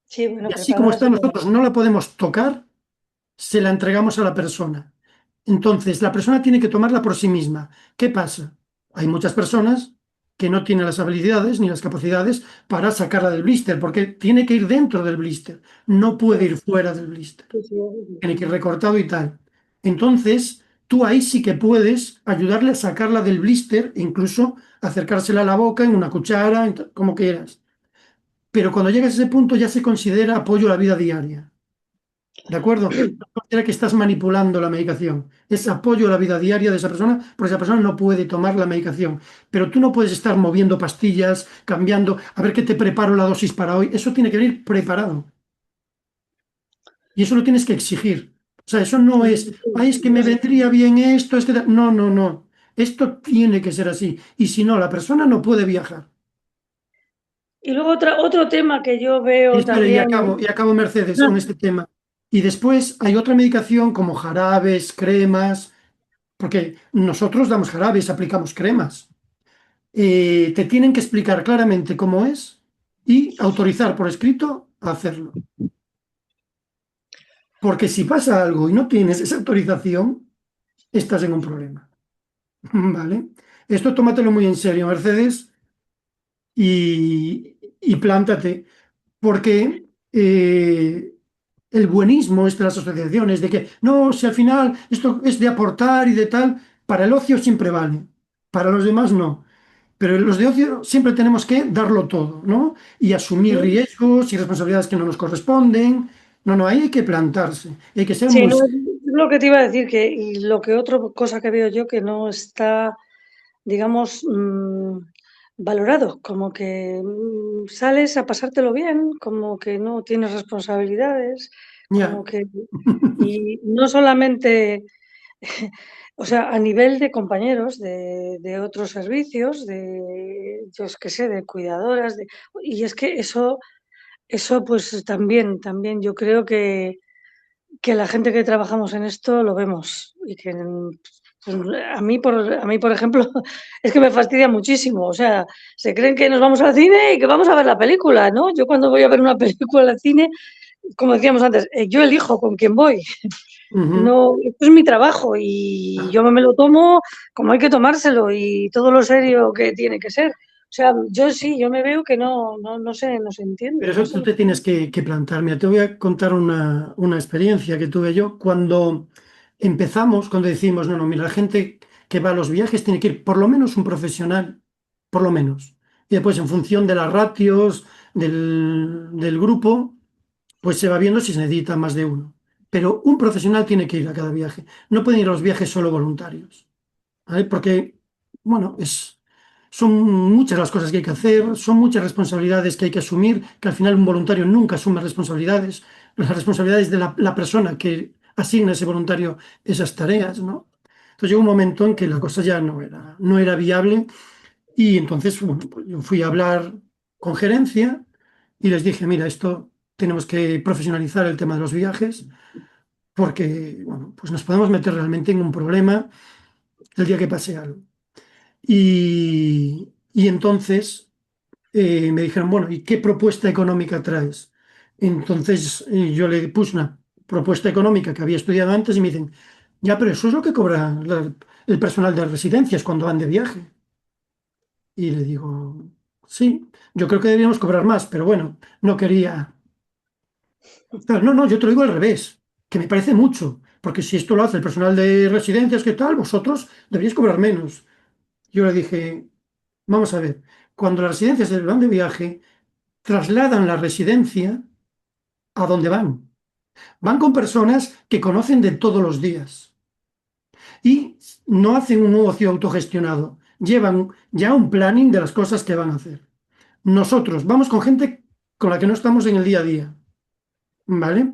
sí, bueno, y así como preparada está, sí. nosotros no la podemos tocar, se la entregamos a la persona. Entonces, la persona tiene que tomarla por sí misma. ¿Qué pasa? Hay muchas personas que no tienen las habilidades ni las capacidades para sacarla del blister, porque tiene que ir dentro del blister, no puede ir fuera del blister, Sí, sí, sí. tiene que ir recortado y tal. Entonces, tú ahí sí que puedes ayudarle a sacarla del blister, e incluso acercársela a la boca en una cuchara, como quieras. Pero cuando llegas a ese punto ya se considera apoyo a la vida diaria. ¿De acuerdo? No considera que estás manipulando la medicación. Es apoyo a la vida diaria de esa persona, porque esa persona no puede tomar la medicación. Pero tú no puedes estar moviendo pastillas, cambiando, a ver qué te preparo la dosis para hoy. Eso tiene que venir preparado. Y eso lo tienes que exigir. O sea, eso no Sí, es, ay, es que yo me sé. vendría bien esto, es que... No, no, no. Esto tiene que ser así. Y si no, la persona no puede viajar. Y luego otro tema que yo veo Espera, y también. acabo, Mercedes, con este tema. Y después hay otra medicación como jarabes, cremas, porque nosotros damos jarabes, aplicamos cremas. Te tienen que explicar claramente cómo es y autorizar por escrito a hacerlo. Porque si pasa algo y no tienes esa autorización, estás en un problema. ¿Vale? Esto tómatelo muy en serio, Mercedes, y plántate, porque el buenismo de las asociaciones, de que no, si al final esto es de aportar y de tal, para el ocio siempre vale, para los demás no. Pero los de ocio siempre tenemos que darlo todo, ¿no? Y asumir riesgos y responsabilidades que no nos corresponden. No, no, ahí hay que plantarse, hay que ser Sí, muy no, serios. es lo que te iba a decir, y lo que otra cosa que veo yo que no está, digamos, valorado, como que sales a pasártelo bien, como que no tienes responsabilidades, Ya. como que, y no solamente, o sea, a nivel de compañeros de otros servicios, yo qué sé, de cuidadoras, y es que eso pues también yo creo que la gente que trabajamos en esto lo vemos y que pues, a mí, por ejemplo, es que me fastidia muchísimo. O sea, se creen que nos vamos al cine y que vamos a ver la película, ¿no? Yo cuando voy a ver una película al cine, como decíamos antes, yo elijo con quién voy. Ujú. No, esto es mi trabajo y yo me lo tomo como hay que tomárselo y todo lo serio que tiene que ser. O sea, yo me veo que no se entiende, Pero no eso sé. tú te tienes que plantar. Mira, te voy a contar una experiencia que tuve yo cuando empezamos, cuando decimos, no, no, mira, la gente que va a los viajes tiene que ir por lo menos un profesional, por lo menos. Y después, en función de las ratios del grupo, pues se va viendo si se necesita más de uno. Pero un profesional tiene que ir a cada viaje. No pueden ir a los viajes solo voluntarios. ¿Vale? Porque, bueno, son muchas las cosas que hay que hacer, son muchas responsabilidades que hay que asumir, que al final un voluntario nunca asume responsabilidades, las responsabilidades de la persona que asigna a ese voluntario esas tareas, ¿no? Entonces llegó un momento en que la cosa ya no era viable y entonces, bueno, pues yo fui a hablar con gerencia y les dije, mira, esto tenemos que profesionalizar el tema de los viajes porque, bueno, pues nos podemos meter realmente en un problema el día que pase algo. Y entonces me dijeron, bueno, ¿y qué propuesta económica traes? Entonces yo le puse una propuesta económica que había estudiado antes y me dicen, ya, pero eso es lo que cobra el personal de residencias cuando van de viaje. Y le digo, sí, yo creo que deberíamos cobrar más, pero bueno, no quería. Claro, no, no, yo te lo digo al revés, que me parece mucho, porque si esto lo hace el personal de residencias, ¿qué tal? Vosotros deberíais cobrar menos. Yo le dije, vamos a ver, cuando las residencias se van de viaje, trasladan la residencia a donde van. Van con personas que conocen de todos los días y no hacen un ocio autogestionado. Llevan ya un planning de las cosas que van a hacer. Nosotros vamos con gente con la que no estamos en el día a día, ¿vale?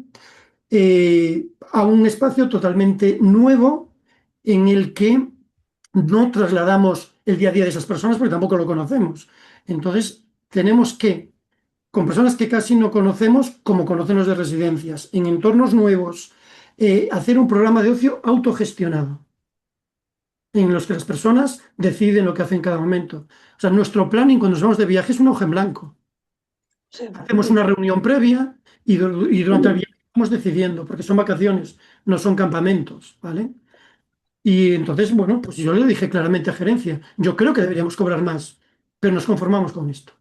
A un espacio totalmente nuevo en el que no trasladamos el día a día de esas personas porque tampoco lo conocemos. Entonces, tenemos que, con personas que casi no conocemos, como conocen los de residencias, en entornos nuevos, hacer un programa de ocio autogestionado, en los que las personas deciden lo que hacen en cada momento. O sea, nuestro planning cuando nos vamos de viaje es una hoja en blanco. Sí. Hacemos una reunión previa y durante el viaje vamos decidiendo, porque son vacaciones, no son campamentos, ¿vale? Y entonces, bueno, pues yo le dije claramente a gerencia, yo creo que deberíamos cobrar más, pero nos conformamos con esto.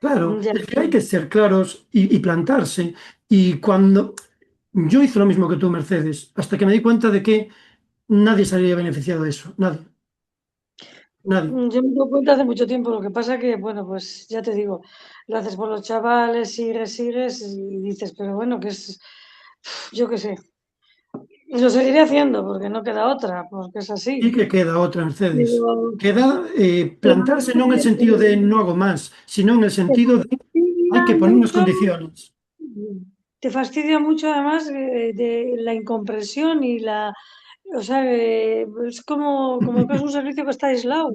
Claro, Ya. es que hay que ser claros y plantarse. Y cuando yo hice lo mismo que tú, Mercedes, hasta que me di cuenta de que nadie salía beneficiado de eso, nadie, nadie. Yo me doy cuenta hace mucho tiempo, lo que pasa que, bueno, pues ya te digo, lo haces por los chavales, sigues y dices, pero bueno, que es, yo qué sé, y lo seguiré haciendo porque no queda otra, porque es Y así. que queda otra, Mercedes. Pero, Queda pero plantarse no en el sentido de no hago más, sino en el te sentido de hay fastidia que poner unas mucho, condiciones. te fastidia mucho además de la incomprensión y O sea, es como que es un servicio que está aislado.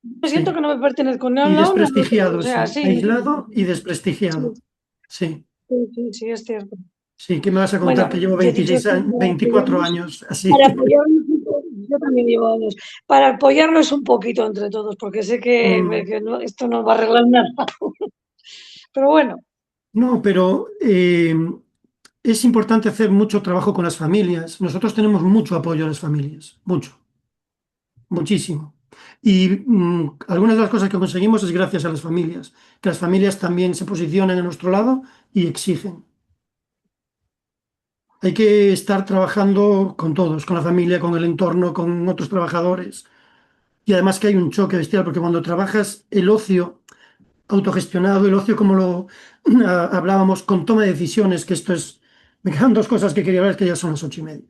Me siento Sí. que no me pertenezco ni a Y un lado ni al otro. desprestigiado, O sea, sí. sí, Aislado y sí, desprestigiado. Sí. sí, es cierto. Sí, ¿qué me vas a contar? Bueno, Que llevo yo he dicho 26 esto años, 24 años así. para apoyarnos, yo también llevo años, para apoyarnos un poquito entre todos, porque sé que, Mm, que esto no va a arreglar nada. Pero bueno, No, pero es importante hacer mucho trabajo con las familias. Nosotros tenemos mucho apoyo a las familias, mucho, muchísimo. Y algunas de las cosas que conseguimos es gracias a las familias, que las familias también se posicionan a nuestro lado y exigen. Hay que estar trabajando con todos, con la familia, con el entorno, con otros trabajadores. Y además que hay un choque bestial, porque cuando trabajas el ocio autogestionado, el ocio como lo hablábamos, con toma de decisiones, que esto es, me quedan dos cosas que quería hablar, que ya son las 8:30.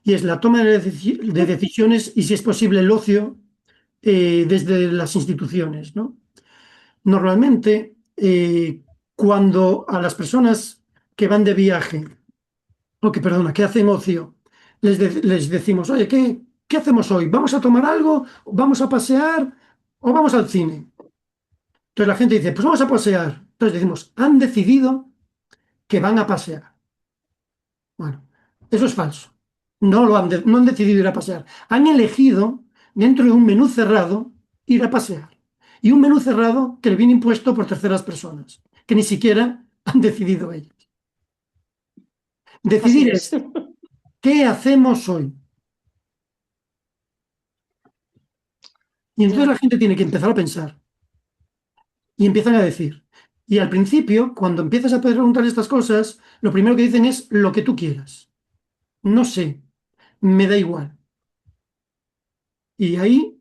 Y es la toma de decisiones y, si es posible, el ocio desde las instituciones, ¿no? Normalmente, cuando a las personas que van de viaje, o que, perdona, que hacen ocio, les decimos, oye, ¿qué hacemos hoy? ¿Vamos a tomar algo? ¿Vamos a pasear? ¿O vamos al cine? Entonces la gente dice, pues vamos a pasear. Entonces decimos, han decidido que van a pasear. Bueno, eso es falso. No han decidido ir a pasear. Han elegido, dentro de un menú cerrado, ir a pasear. Y un menú cerrado que le viene impuesto por terceras personas, que ni siquiera han decidido ellos. así Decidir es. es, ¿qué hacemos hoy? Y entonces Ya, la gente tiene que empezar a pensar y empiezan a decir. Y al principio, cuando empiezas a preguntar estas cosas, lo primero que dicen es lo que tú quieras. No sé, me da igual. Y ahí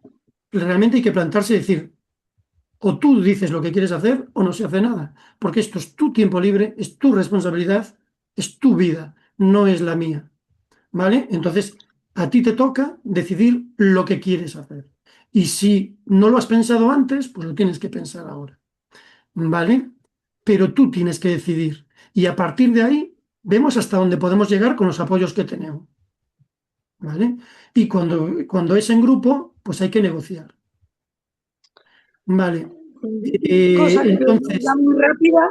realmente hay que plantarse y decir, o tú dices lo que quieres hacer o no se hace nada, porque esto es tu tiempo libre, es tu responsabilidad, es tu vida, no es la mía. ¿Vale? Entonces, a ti te toca decidir lo que quieres hacer. Y si no lo has pensado antes, pues lo tienes que pensar ahora. ¿Vale? Pero tú tienes que decidir. Y a partir de ahí, vemos hasta dónde podemos llegar con los apoyos que tenemos. ¿Vale? Y cuando es en grupo, pues hay que negociar. Vale. cosa que va Entonces, muy rápida,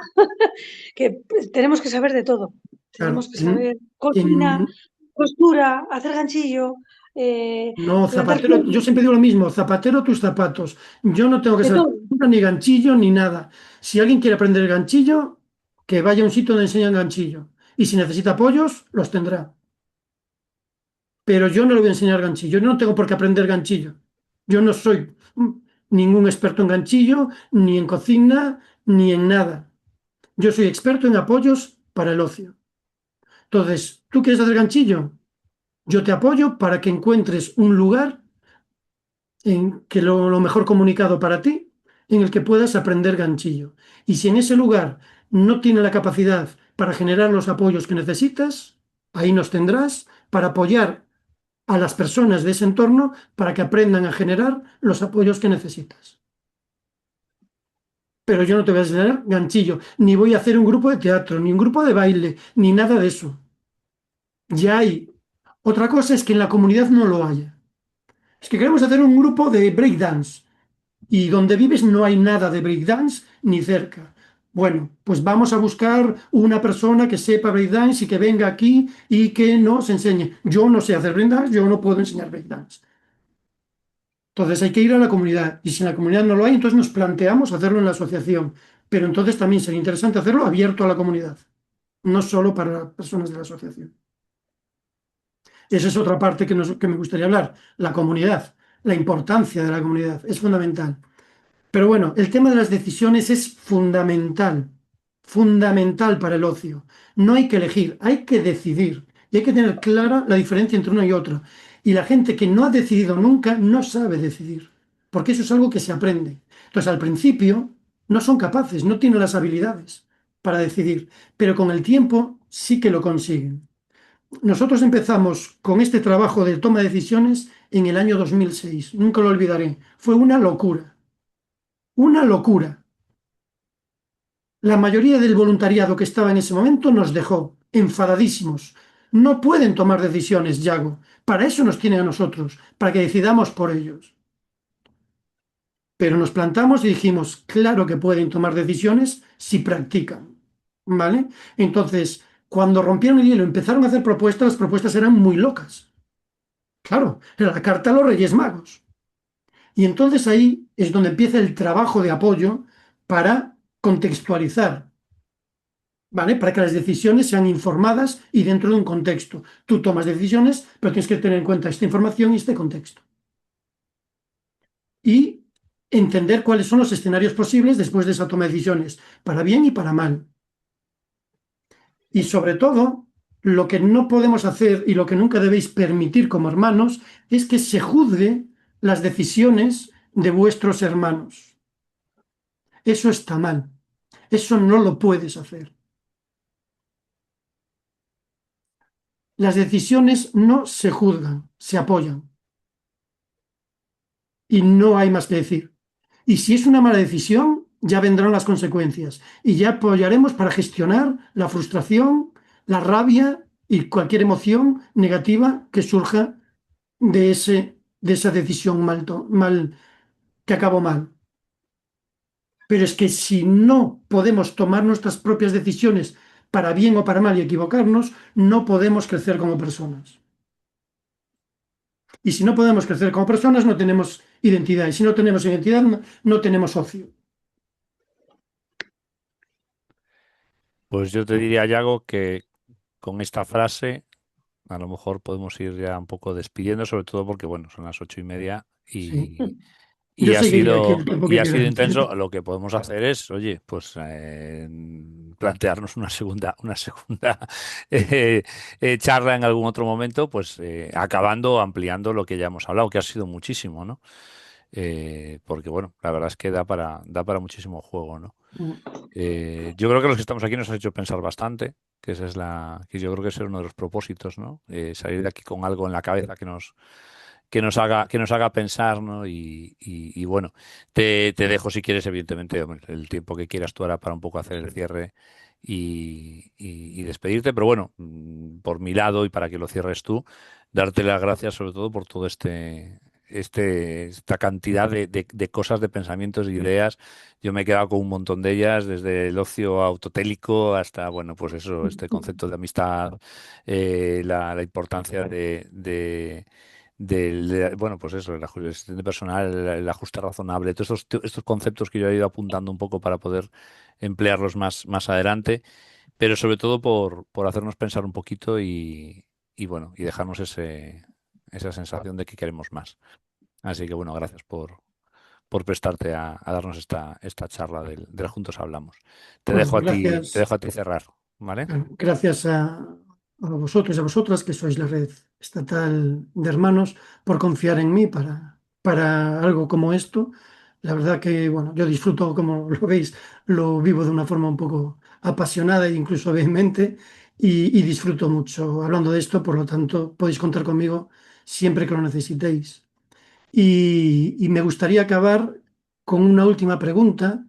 que tenemos que saber de todo. claro, Tenemos que saber cocina, en- costura, hacer ganchillo, no, plantar zapatero, yo flores, siempre digo lo mismo, zapatero tus zapatos. Yo no tengo que de saber todo. costura, ni ganchillo, ni nada. Si alguien quiere aprender el ganchillo, que vaya a un sitio donde enseñan ganchillo. Y si necesita apoyos, los tendrá. Pero yo no le voy a enseñar ganchillo. Yo no tengo por qué aprender ganchillo. Yo no soy ningún experto en ganchillo, ni en cocina, ni en nada. Yo soy experto en apoyos para el ocio. Entonces, ¿tú quieres hacer ganchillo? Yo te apoyo para que encuentres un lugar en que lo mejor comunicado para ti, en el que puedas aprender ganchillo. Y si en ese lugar no tiene la capacidad para generar los apoyos que necesitas, ahí nos tendrás para apoyar a las personas de ese entorno para que aprendan a generar los apoyos que necesitas. Pero yo no te voy a enseñar ganchillo, ni voy a hacer un grupo de teatro, ni un grupo de baile, ni nada de eso. Ya hay. Otra cosa es que en la comunidad no lo haya. Es que queremos hacer un grupo de breakdance y donde vives no hay nada de breakdance ni cerca. Bueno, pues vamos a buscar una persona que sepa breakdance y que venga aquí y que nos enseñe. Yo no sé hacer breakdance, yo no puedo enseñar breakdance. Entonces hay que ir a la comunidad y si en la comunidad no lo hay, entonces nos planteamos hacerlo en la asociación. Pero entonces también sería interesante hacerlo abierto a la comunidad, no solo para personas de la asociación. Esa es otra parte que me gustaría hablar, la comunidad, la importancia de la comunidad, es fundamental. Pero bueno, el tema de las decisiones es fundamental, fundamental para el ocio. No hay que elegir, hay que decidir. Y hay que tener clara la diferencia entre una y otra. Y la gente que no ha decidido nunca no sabe decidir, porque eso es algo que se aprende. Entonces, al principio no son capaces, no tienen las habilidades para decidir, pero con el tiempo sí que lo consiguen. Nosotros empezamos con este trabajo de toma de decisiones en el año 2006. Nunca lo olvidaré. Fue una locura. Una locura. La mayoría del voluntariado que estaba en ese momento nos dejó enfadadísimos. no pueden tomar decisiones, Yago. Para eso nos tienen a nosotros, para que decidamos por ellos. Pero nos plantamos y dijimos, claro que pueden tomar decisiones si practican, ¿vale? Entonces, cuando rompieron el hielo, empezaron a hacer propuestas, las propuestas eran muy locas. Claro, era la carta a los Reyes Magos. Y entonces ahí es donde empieza el trabajo de apoyo para contextualizar, ¿vale? Para que las decisiones sean informadas y dentro de un contexto. Tú tomas decisiones, pero tienes que tener en cuenta esta información y este contexto. Y entender cuáles son los escenarios posibles después de esa toma de decisiones, para bien y para mal. Y sobre todo, lo que no podemos hacer y lo que nunca debéis permitir como hermanos es que se juzgue las decisiones de vuestros hermanos. Eso está mal. Eso no lo puedes hacer. Las decisiones no se juzgan, se apoyan. Y no hay más que decir. Y si es una mala decisión, ya vendrán las consecuencias. Y ya apoyaremos para gestionar la frustración, la rabia y cualquier emoción negativa que surja de esa decisión mal, que acabó mal. Pero es que si no podemos tomar nuestras propias decisiones para bien o para mal y equivocarnos, no podemos crecer como personas. Y si no podemos crecer como personas, no tenemos identidad. Y si no tenemos identidad, no tenemos ocio. Pues yo te diría, Yago, que con esta frase a lo mejor podemos ir ya un poco despidiendo, sobre todo porque, bueno, son las 8:30 Sí. y Yo ha seguiría aquí sido, el tiempo y que ha sido quieran. intenso. Lo que podemos hacer es, oye, pues plantearnos una segunda charla en algún otro momento, pues acabando, ampliando lo que ya hemos hablado, que ha sido muchísimo, ¿no? Porque, bueno, la verdad es que da para muchísimo juego, ¿no? Yo creo que los que estamos aquí nos ha hecho pensar bastante, que esa es que yo creo que ese es uno de los propósitos, ¿no? Salir de aquí con algo en la cabeza que nos haga pensar, ¿no? Y bueno, te dejo si quieres, evidentemente, hombre, el tiempo que quieras tú ahora para un poco hacer el cierre y despedirte, pero bueno, por mi lado y para que lo cierres tú, darte las gracias sobre todo por todo esta cantidad de cosas, de pensamientos, de ideas. Yo me he quedado con un montón de ellas, desde el ocio autotélico hasta, bueno, pues eso, este concepto de amistad, la importancia bueno, pues eso, la gestión personal, el ajuste razonable, todos estos conceptos que yo he ido apuntando un poco para poder emplearlos más adelante, pero sobre todo por hacernos pensar un poquito y bueno, y dejarnos esa sensación de que queremos más. Así que bueno, gracias por prestarte a darnos esta charla del Juntos Hablamos. Te Bueno, dejo a ti, te gracias. dejo a ti cerrar, ¿vale? Gracias a vosotros y a vosotras, que sois la red estatal de hermanos, por confiar en mí para algo como esto. La verdad que, bueno, yo disfruto, como lo veis, lo vivo de una forma un poco apasionada e incluso vehemente y disfruto mucho hablando de esto, por lo tanto, podéis contar conmigo siempre que lo necesitéis. Y me gustaría acabar con una última pregunta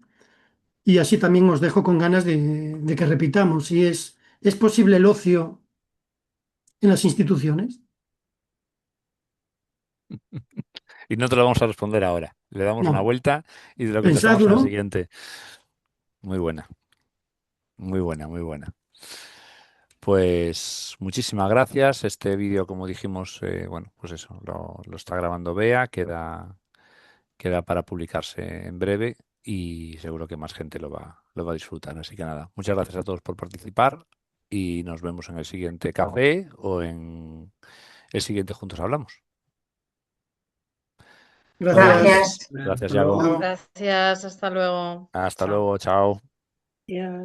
y así también os dejo con ganas de que repitamos. Y ¿es posible el ocio en las instituciones? Y no te lo vamos a responder ahora. Le damos una No. vuelta y te lo contestamos en el Pensadlo. siguiente. Muy buena, muy buena, muy buena. Pues muchísimas gracias. Este vídeo, como dijimos, bueno, pues eso, lo está grabando Bea, queda para publicarse en breve y seguro que más gente lo va a disfrutar. Así que nada, muchas gracias a todos por participar y nos vemos en el siguiente café o en el siguiente Juntos Hablamos. Gracias. Gracias. Gracias, Hasta Yago. luego. Gracias, hasta luego. Hasta Chao. luego, chao. Ya.